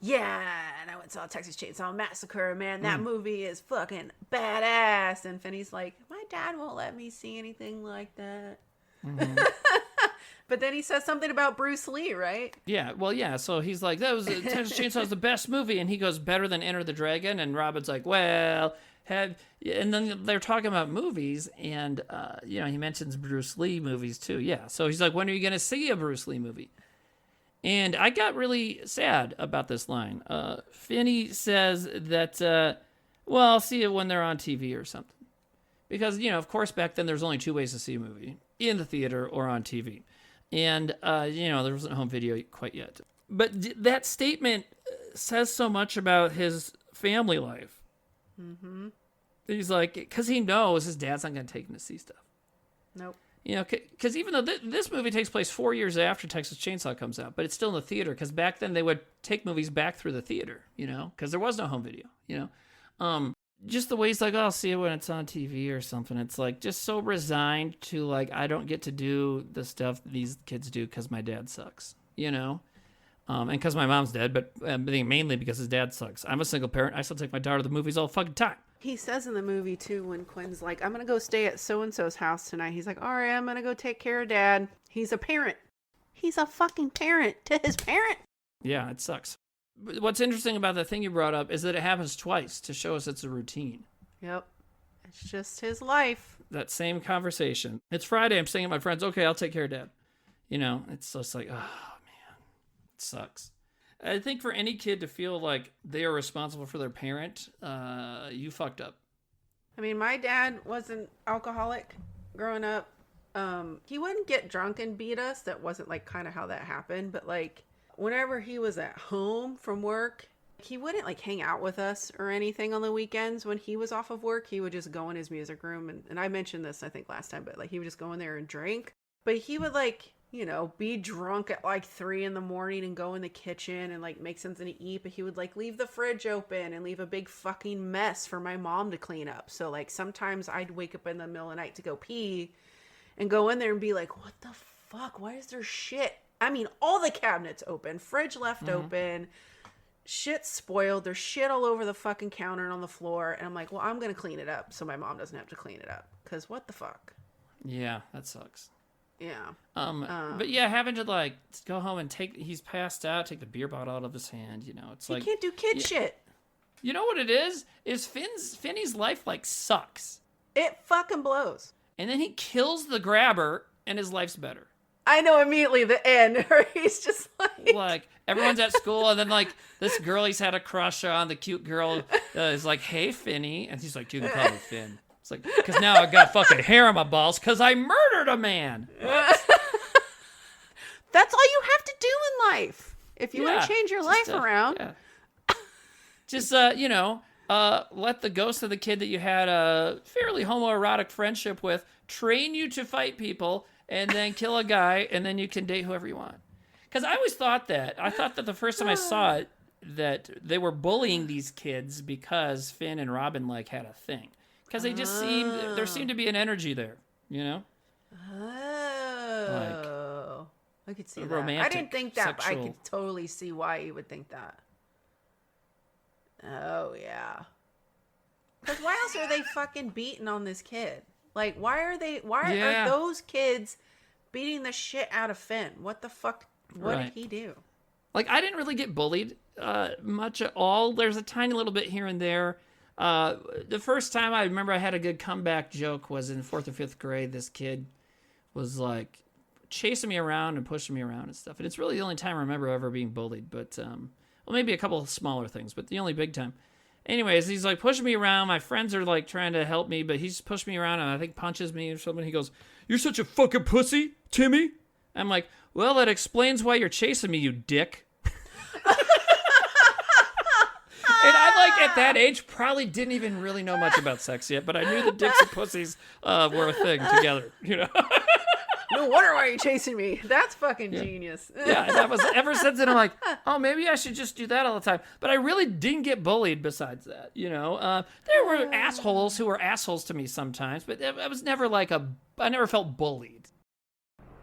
yeah, and I went and saw Texas Chainsaw Massacre, man, that movie is fucking badass. And Finney's like, my dad won't let me see anything like that. Mm-hmm. But then he says something about Bruce Lee, right? Yeah, so he's like, Texas Chainsaw's the best movie, and he goes, better than Enter the Dragon, and Robin's like, and then they're talking about movies, and, he mentions Bruce Lee movies too, yeah. So he's like, when are you going to see a Bruce Lee movie? And I got really sad about this line. Finney says that, I'll see it when they're on TV or something. Because, of course, back then there's only two ways to see a movie, in the theater or on TV. And, there wasn't home video quite yet. But that statement says so much about his family life. Mm-hmm. He's like, because he knows his dad's not going to take him to see stuff. Nope. Because even though this movie takes place 4 years after Texas Chainsaw comes out, but it's still in the theater, because back then they would take movies back through the theater, because there was no home video, just the way he's like, oh, I'll see it when it's on TV or something. It's like just so resigned to like, I don't get to do the stuff that these kids do because my dad sucks, you know? And because my mom's dead, but I think mainly because his dad sucks. I'm a single parent. I still take my daughter to the movies all the fucking time. He says in the movie, too, when Quinn's like, I'm going to go stay at so-and-so's house tonight. He's like, all right, I'm going to go take care of Dad. He's a parent. He's a fucking parent to his parent. Yeah, it sucks. But what's interesting about the thing you brought up is that it happens twice to show us it's a routine. Yep. It's just his life. That same conversation. It's Friday. I'm staying at my friend's. Okay, I'll take care of Dad. You know, it's just like, oh, man, it sucks. I think for any kid to feel like they are responsible for their parent, you fucked up. I mean, my dad was an alcoholic growing up. He wouldn't get drunk and beat us. That wasn't like kind of how that happened. But like whenever he was at home from work, he wouldn't like hang out with us or anything on the weekends. When he was off of work, he would just go in his music room. And I mentioned this, I think, last time, but like he would just go in there and drink. But he would like, you know, be drunk at like 3 a.m. and go in the kitchen and like make something to eat. But he would like leave the fridge open and leave a big fucking mess for my mom to clean up. So like sometimes I'd wake up in the middle of the night to go pee and go in there and be like, what the fuck? Why is there shit? I mean, all the cabinets open, fridge left open, shit spoiled. There's shit all over the fucking counter and on the floor. And I'm like, well, I'm going to clean it up so my mom doesn't have to clean it up. Because what the fuck? Yeah, that sucks. Yeah. But yeah, having to like go home and he's passed out, take the beer bottle out of his hand, you know, it's like. He can't do kid shit. You know what it is? Is Finney's life like sucks. It fucking blows. And then he kills the grabber and his life's better. I know immediately the end where he's just like everyone's at school and then like this girl he's had a crush on, the cute girl is like, hey, Finney. And he's like, you can call me Finn. It's like, because now I got fucking hair on my balls because I murdered a man. That's all you have to do in life. If you want to change your life around. Yeah. Just, let the ghost of the kid that you had a fairly homoerotic friendship with train you to fight people and then kill a guy and then you can date whoever you want. Because I always thought that. I thought that the first time I saw it, that they were bullying these kids because Finn and Robin like had a thing. Because they just there seemed to be an energy there, you know? Oh. I could see that. Romantic, I didn't think that, sexual. but I could totally see why you would think that. Oh, yeah. Because why else are they fucking beating on this kid? Like, why are those kids beating the shit out of Finn? What the fuck? What did he do? Like, I didn't really get bullied much at all. There's a tiny little bit here and there. The first time I remember I had a good comeback joke was in 4th or 5th grade. This kid was like chasing me around and pushing me around and stuff. And it's really the only time I remember ever being bullied. But, well, maybe a couple of smaller things, but the only big time. Anyways, he's like pushing me around. My friends are like trying to help me, but he's pushed me around and I think punches me or something. He goes, "You're such a fucking pussy, Timmy." I'm like, "Well, that explains why you're chasing me, you dick." And I, like, at that age, probably didn't even really know much about sex yet, but I knew that dicks and pussies were a thing together, you know? No wonder why you're chasing me. That's fucking genius. Yeah, and that was, ever since then, I'm like, oh, maybe I should just do that all the time. But I really didn't get bullied besides that, you know? There were assholes who were assholes to me sometimes, but I was never like I never felt bullied.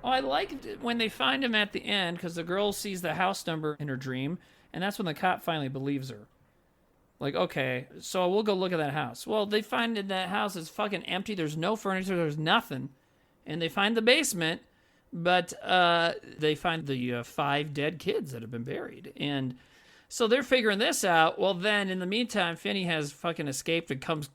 Oh, I liked it when they find him at the end, because the girl sees the house number in her dream, and that's when the cop finally believes her. Like, okay, so we'll go look at that house. Well, they find that house is fucking empty. There's no furniture. There's nothing. And they find the basement, but they find the 5 dead kids that have been buried. And so they're figuring this out. Well, then, in the meantime, Finney has fucking escaped and comes,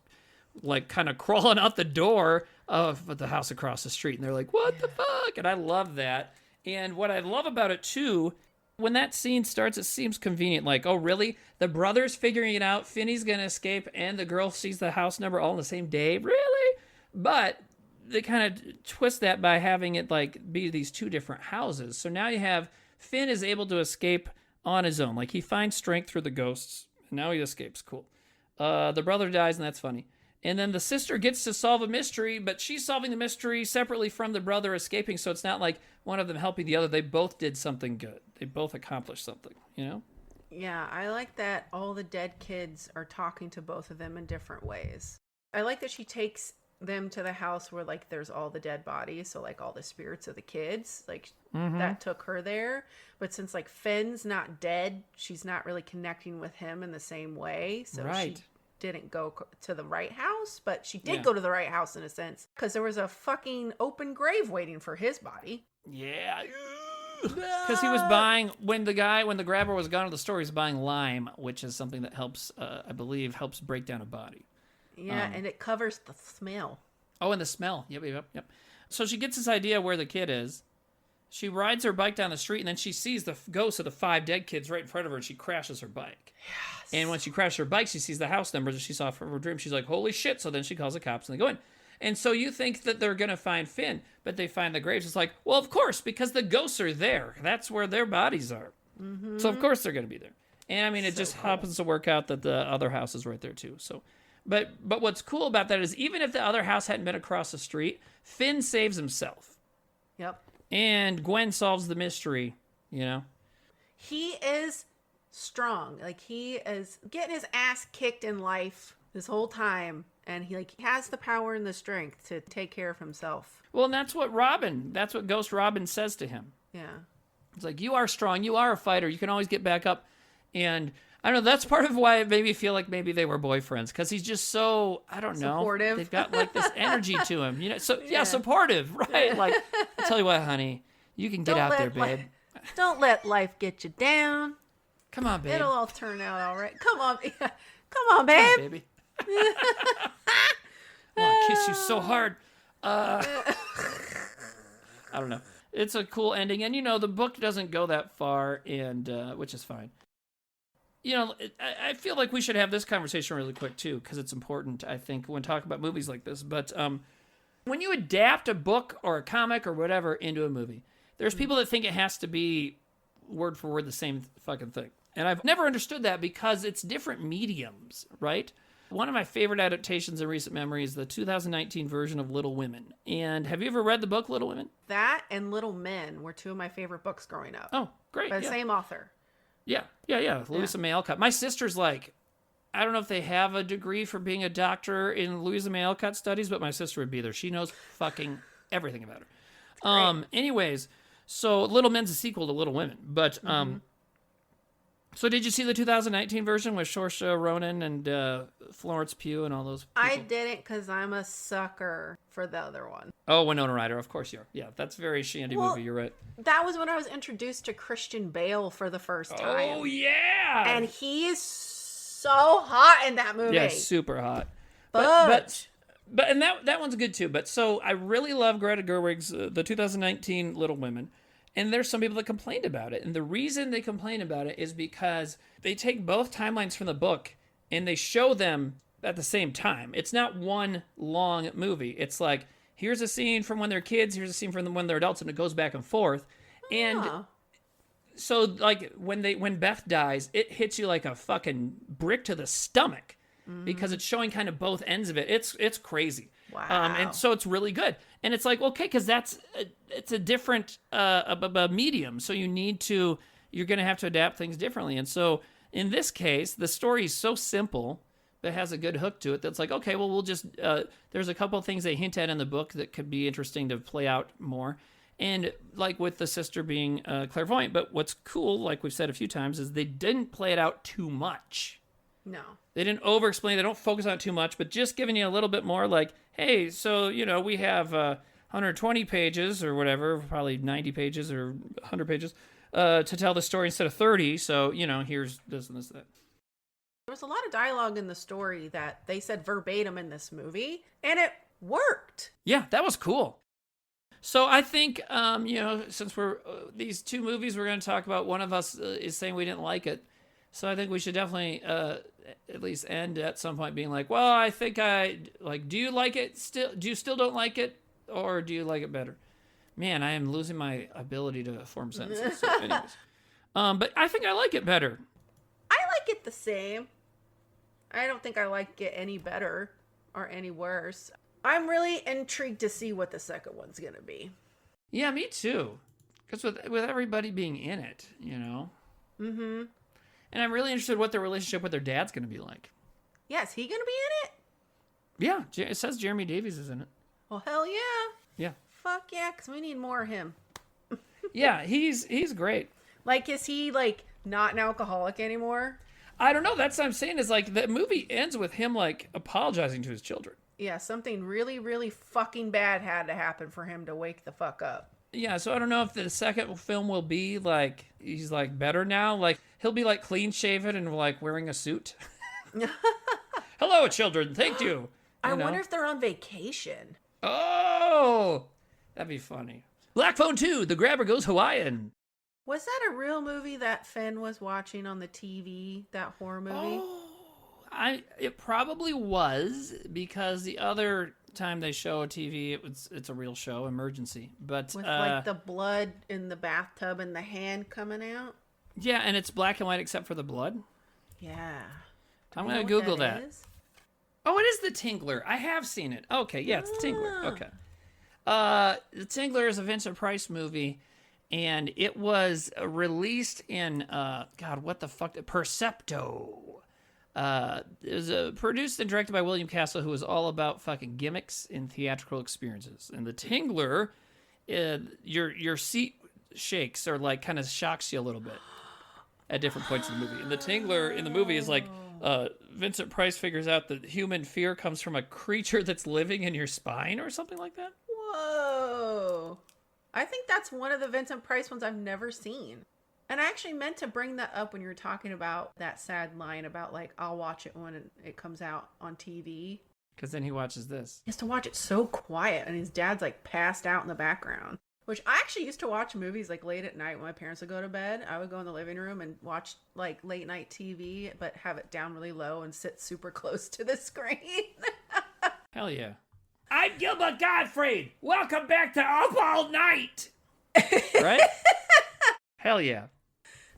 like, kind of crawling out the door of the house across the street. And they're like, what the fuck? And I love that. And what I love about it, too, when that scene starts, it seems convenient. Like, oh, really? The brother's figuring it out. Finney's going to escape, and the girl sees the house number all on the same day. Really? But they kind of twist that by having it, like, be these 2 different houses. So now you have Finn is able to escape on his own. Like, he finds strength through the ghosts, and now he escapes. Cool. The brother dies, and that's funny. And then the sister gets to solve a mystery, but she's solving the mystery separately from the brother escaping, so it's not like one of them helping the other. They both did something good. They both accomplished something, you know? Yeah, I like that all the dead kids are talking to both of them in different ways. I like that she takes them to the house where like there's all the dead bodies, so like all the spirits of the kids, like that took her there. But since like Finn's not dead, she's not really connecting with him in the same way, so she didn't go to the right house, but she did go to the right house in a sense, because there was a fucking open grave waiting for his body. Yeah. Because he was buying, when the grabber was gone to the store, he was buying lime, which is something that helps, I believe, helps break down a body. Yeah, and it covers the smell. Oh, and the smell. Yep. So she gets this idea where the kid is. She rides her bike down the street, and then she sees the ghosts of the 5 dead kids right in front of her, and she crashes her bike. Yes. And when she crashes her bike, she sees the house numbers that she saw from her dream. She's like, holy shit. So then she calls the cops, and they go in. And so you think that they're going to find Finn, but they find the graves. It's like, well, of course, because the ghosts are there. That's where their bodies are. Mm-hmm. So, of course, they're going to be there. And, I mean, it just happens to work out that the other house is right there, too. So, but what's cool about that is even if the other house hadn't been across the street, Finn saves himself. Yep. And Gwen solves the mystery, you know? He is strong. Like, he is getting his ass kicked in life this whole time. And he has the power and the strength to take care of himself. Well, and that's what Ghost Robin says to him. Yeah. It's like, you are strong. You are a fighter. You can always get back up. And I don't know, that's part of why it made me feel like maybe they were boyfriends. Because he's just so, I don't know. Supportive. They've got like this energy to him. You know, so yeah, supportive, right? Like, I'll tell you what, honey, you can get out there, babe. Don't let life get you down. Come on, babe. It'll all turn out all right. Come on. Come on, babe. Come on, baby. I want to kiss you so hard. I don't know. It's a cool ending, and you know the book doesn't go that far, and which is fine. You know, I feel like we should have this conversation really quick too, because it's important. I think when talking about movies like this, but when you adapt a book or a comic or whatever into a movie, there's people that think it has to be word for word the same fucking thing, and I've never understood that because it's different mediums, right? One of my favorite adaptations in recent memory is the 2019 version of Little Women. And have you ever read the book Little Women? That and Little Men were 2 of my favorite books growing up. Oh, great. By the same author. Yeah. Louisa May Alcott. My sister's like, I don't know if they have a degree for being a doctor in Louisa May Alcott studies, but my sister would be there. She knows fucking everything about her. Anyways, so Little Men's a sequel to Little Women. But so did you see the 2019 version with Saoirse Ronan and Florence Pugh and all those people? I didn't because I'm a sucker for the other one. Oh, Winona Ryder, of course you are. Yeah, that's a very Shandi movie, you're right. That was when I was introduced to Christian Bale for the first time. Oh, yeah! And he is so hot in that movie. Yeah, super hot. But and that one's good too. But so I really love Greta Gerwig's the 2019 Little Women. And there's some people that complained about it. And the reason they complain about it is because they take both timelines from the book and they show them at the same time. It's not one long movie. It's like, here's a scene from when they're kids, here's a scene from when they're adults, and it goes back and forth. And so, like, when Beth dies, it hits you like a fucking brick to the stomach because it's showing kind of both ends of it. It's crazy. Wow. And so it's really good. And it's like, okay, because it's a different medium. So you're going to have to adapt things differently. And so in this case, the story is so simple, but has a good hook to it. That's like, okay, well, we'll just, there's a couple of things they hint at in the book that could be interesting to play out more. And like with the sister being clairvoyant. But what's cool, like we've said a few times, is they didn't play it out too much. No. They didn't over-explain. They don't focus on it too much, but just giving you a little bit more like, hey, so, you know, we have 120 pages or whatever, probably 90 pages or 100 pages to tell the story instead of 30. So, you know, here's this and this and that. There was a lot of dialogue in the story that they said verbatim in this movie, and it worked. Yeah, that was cool. So I think, you know, since we're these 2 movies we're going to talk about, one of us is saying we didn't like it. So I think we should definitely at least end at some point being like, well, I think do you like it still? Do you still don't like it? Or do you like it better? Man, I am losing my ability to form sentences. So anyways. But I think I like it better. I like it the same. I don't think I like it any better or any worse. I'm really intrigued to see what the second one's going to be. Yeah, me too. Because with everybody being in it, you know. Mm-hmm. And I'm really interested what their relationship with their dad's going to be like. Yeah, is he going to be in it? Yeah, it says Jeremy Davies is in it. Well, hell yeah. Yeah. Fuck yeah, because we need more of him. Yeah, he's great. Like, is he, like, not an alcoholic anymore? I don't know. That's what I'm saying is, like, the movie ends with him, like, apologizing to his children. Yeah, something really, really fucking bad had to happen for him to wake the fuck up. Yeah, so I don't know if the second film will be, like, he's, like, better now. Like, he'll be, like, clean-shaven and, like, wearing a suit. Hello, children. Thank you. I wonder if they're on vacation. Oh, that'd be funny. Black Phone 2, The Grabber Goes Hawaiian. Was that a real movie that Finn was watching on the TV, that horror movie? Oh, it probably was, because the other time they show a TV, it's a real show, Emergency. But with like the blood in the bathtub and the hand coming out? Yeah, and it's black and white except for the blood. Yeah. I'm going to Google that. Oh, it is The Tingler. I have seen it. Okay, yeah, it's The Tingler. Okay. The Tingler is a Vincent Price movie, and it was released in, God, what the fuck? Percepto. It was produced and directed by William Castle, who was all about fucking gimmicks in theatrical experiences. And The Tingler, your seat shakes or like kind of shocks you a little bit at different points in the movie. And The Tingler in the movie is like, Vincent Price figures out that human fear comes from a creature that's living in your spine or something like that. Whoa. I think that's one of the Vincent Price ones I've never seen. And I actually meant to bring that up when you were talking about that sad line about, like, I'll watch it when it comes out on TV. Because then he watches this. He has to watch it so quiet, and his dad's, like, passed out in the background. Which I actually used to watch movies, like, late at night when my parents would go to bed. I would go in the living room and watch, like, late night TV, but have it down really low and sit super close to the screen. Hell yeah. I'm Gilbert Gottfried. Welcome back to Up All Night. Right? Hell yeah.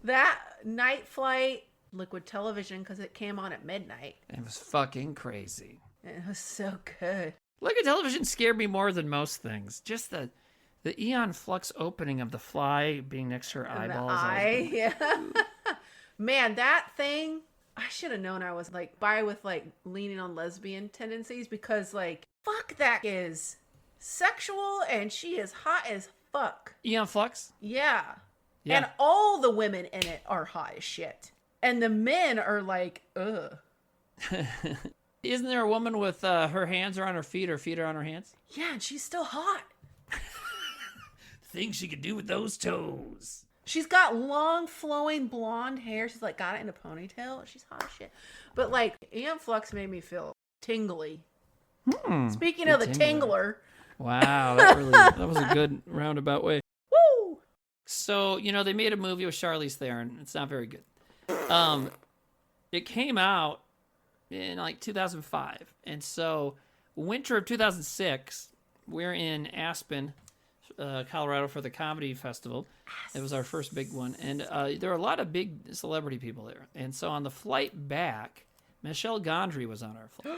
That Night Flight, Liquid Television, because it came on at midnight. It was fucking crazy. It was so good. Liquid Television scared me more than most things. Just the Aeon Flux opening of the fly being next to her eyeballs. Yeah. Man, that thing, I should have known I was like with like leaning on lesbian tendencies, because like, fuck, that is sexual and she is hot as fuck. Aeon Flux? Yeah. Yeah. And all the women in it are hot as shit. And the men are like, ugh. Isn't there a woman with her hands are on her feet are on her hands? Yeah, and she's still hot. Things she could do with those toes. She's got long, flowing blonde hair. She's like got it in a ponytail. She's hot as shit. But like, Aeon Flux made me feel tingly. Speaking of the tingler. Wow, that was a good roundabout way. Woo! So, they made a movie with Charlize Theron. It's not very good. It came out in like 2005. And so, winter of 2006, we're in Aspen, Colorado for the comedy festival. It was our first big one. And there were a lot of big celebrity people there. And so on the flight back, Michel Gondry was on our flight.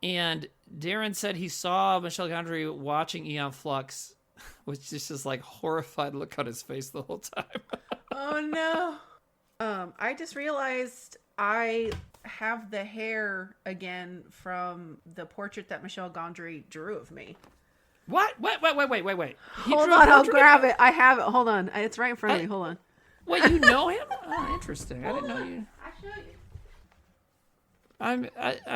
And Darren said he saw Michel Gondry watching Aeon Flux, which is just like horrified look on his face the whole time. Oh no. I just realized I have the hair again from the portrait that Michel Gondry drew of me. What? Wait. Hold on, I'll grab it. I have it. Hold on. It's right in front of me. Hold on. Wait, you know him? Oh, interesting. I didn't know you. I'll show you. I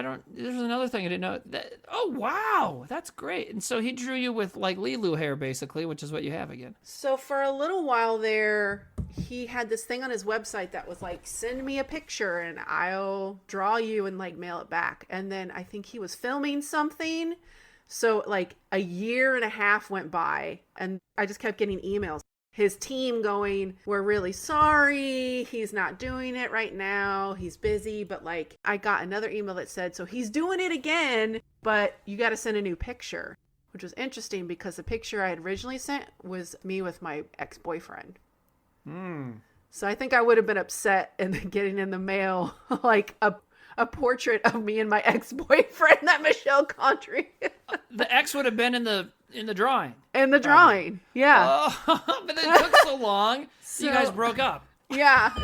don't. There's another thing I didn't know. Oh wow, that's great. And so he drew you with like Lilu hair, basically, which is what you have again. So for a little while there, he had this thing on his website that was like, send me a picture and I'll draw you and like mail it back. And then I think he was filming something. So like a year and a half went by and I just kept getting emails. His team going, we're really sorry. He's not doing it right now. He's busy. But like, I got another email that said, so he's doing it again, but you got to send a new picture, which was interesting because the picture I had originally sent was me with my ex-boyfriend. So I think I would have been upset and then getting in the mail like a portrait of me and my ex-boyfriend that Michel Gondry. The ex would have been in the drawing. In the drawing, yeah. Oh, but it took so long. So, you guys broke up. Yeah.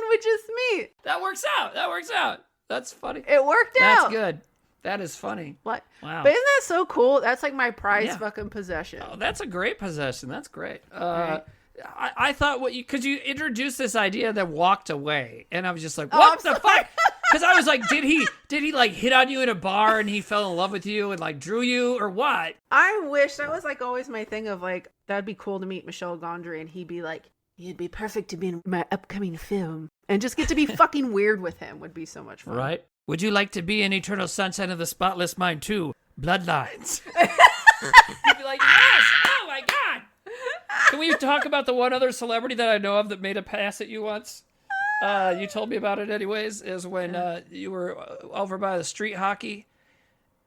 would just meet. That works out. That's funny. It worked out. That's good. That is funny. What? Wow. But isn't that so cool? That's like my prized fucking possession. Oh, that's a great possession. That's great. Right. I thought because you introduced this idea that walked away, and I was just like, what the fuck? Because I was like, did he like hit on you in a bar and he fell in love with you and like drew you or what? I wish that was like always my thing of like, that'd be cool to meet Michel Gondry and he'd be like, you'd be perfect to be in my upcoming film, and just get to be fucking weird with him would be so much fun. Right? Would you like to be in Eternal Sunshine of the Spotless Mind too? Bloodlines. You'd be like, yes! Oh my god! Can we talk about the one other celebrity that I know of that made a pass at you once? You told me about it anyways, is when you were over by the street hockey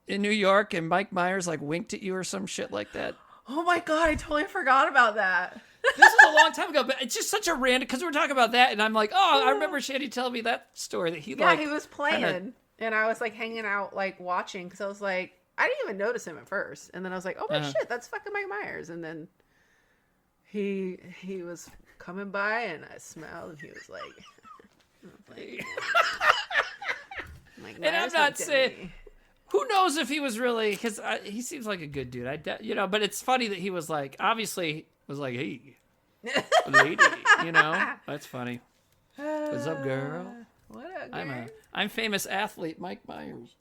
in New York and Mike Myers like winked at you or some shit like that. Oh my god, I totally forgot about that. This was a long time ago, but it's just such a random, because we were talking about that and I'm like, oh, I remember Shandi telling me that story that he he was playing and I was like hanging out like watching because I was like, I didn't even notice him at first, and then I was like, oh my shit, that's fucking Mike Myers, and then he was coming by and I smelled and he was like, and I'm not saying, who knows if he was really, because he seems like a good dude. But it's funny that he was like, obviously was like, hey, lady, that's funny. What's up, girl? What up, girl? I'm famous athlete Mike Myers.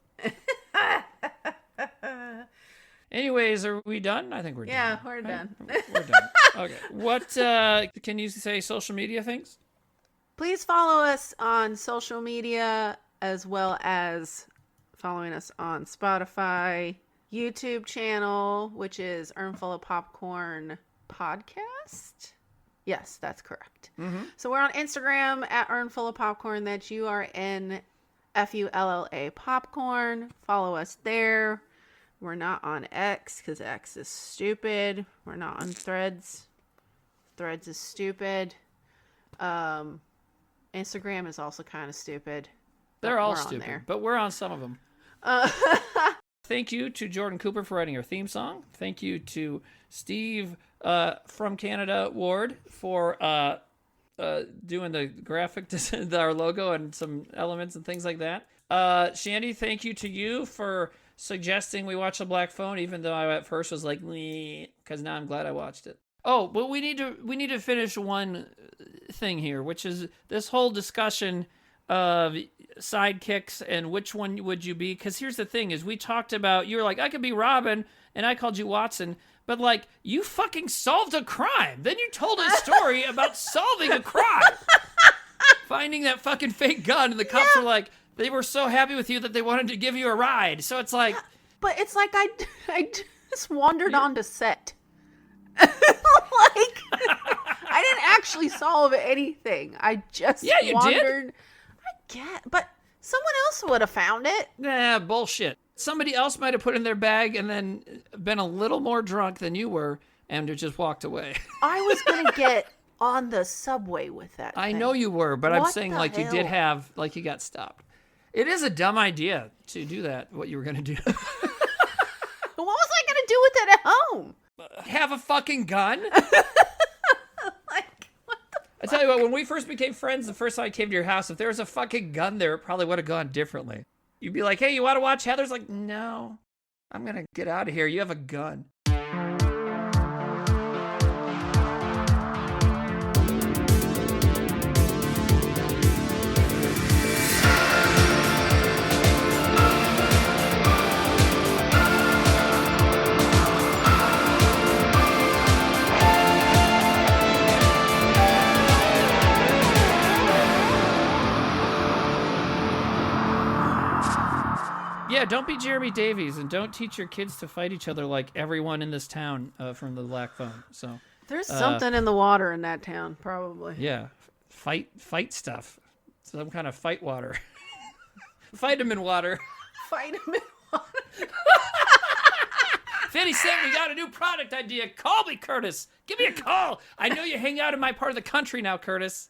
Anyways, are we done? I think we're done. Yeah, we're done. We're done. Okay. What can you say? Social media things? Please follow us on social media, as well as following us on Spotify, YouTube channel, which is Earnful of Popcorn Podcast. Yes, that's correct. Mm-hmm. So we're on Instagram at Earnful of Popcorn. That's URNFULLA Popcorn. Follow us there. We're not on X because X is stupid. We're not on Threads. Threads is stupid. Instagram is also kind of stupid. They're all stupid, but we're on some of them. Thank you to Jordan Cooper for writing our theme song. Thank you to Steve from Canada Ward for doing the graphic design, our logo and some elements and things like that. Shandi, thank you to you for suggesting we watch The Black Phone, even though I at first was like, because now I'm glad I watched it. Oh, but we need to finish one thing here, which is this whole discussion of sidekicks and which one would you be? Because here's the thing: is we talked about, you were like, I could be Robin, and I called you Watson, but like you fucking solved a crime. Then you told a story about solving a crime, finding that fucking fake gun, and the cops were like, they were so happy with you that they wanted to give you a ride. So it's like, but it's like I just wandered onto set. Like, I didn't actually solve anything. I just wandered. Did. I get, but someone else would have found it. Nah, bullshit. Somebody else might have put it in their bag and then been a little more drunk than you were and just walked away. I was gonna get on the subway with that I thing. know you were, but What I'm saying the like hell? you did have, like you got stopped. It is a dumb idea to do that, what you were going to do. What was I gonna do with it at home? Have a fucking gun? Like, what the I tell you what, when we first became friends, the first time I came to your house, if there was a fucking gun there, it probably would have gone differently. You'd be like, hey, you want to watch Heather's? Like, no, I'm going to get out of here. You have a gun. Yeah, don't be Jeremy Davies, and don't teach your kids to fight each other like everyone in this town from the Black Phone. So There's something in the water in that town, probably. yeah, fight stuff, some kind of fight water. Fight them in water. Fight him in water. 50 Cent, we got a new product idea. Call me, Curtis. Give me a call. I know you hang out in my part of the country now, Curtis,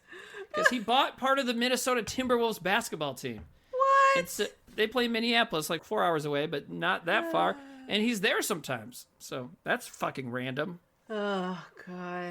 because he bought part of the Minnesota Timberwolves basketball team. What? They play Minneapolis, like 4 hours away, but not that far. And he's there sometimes. So that's fucking random. Oh, God.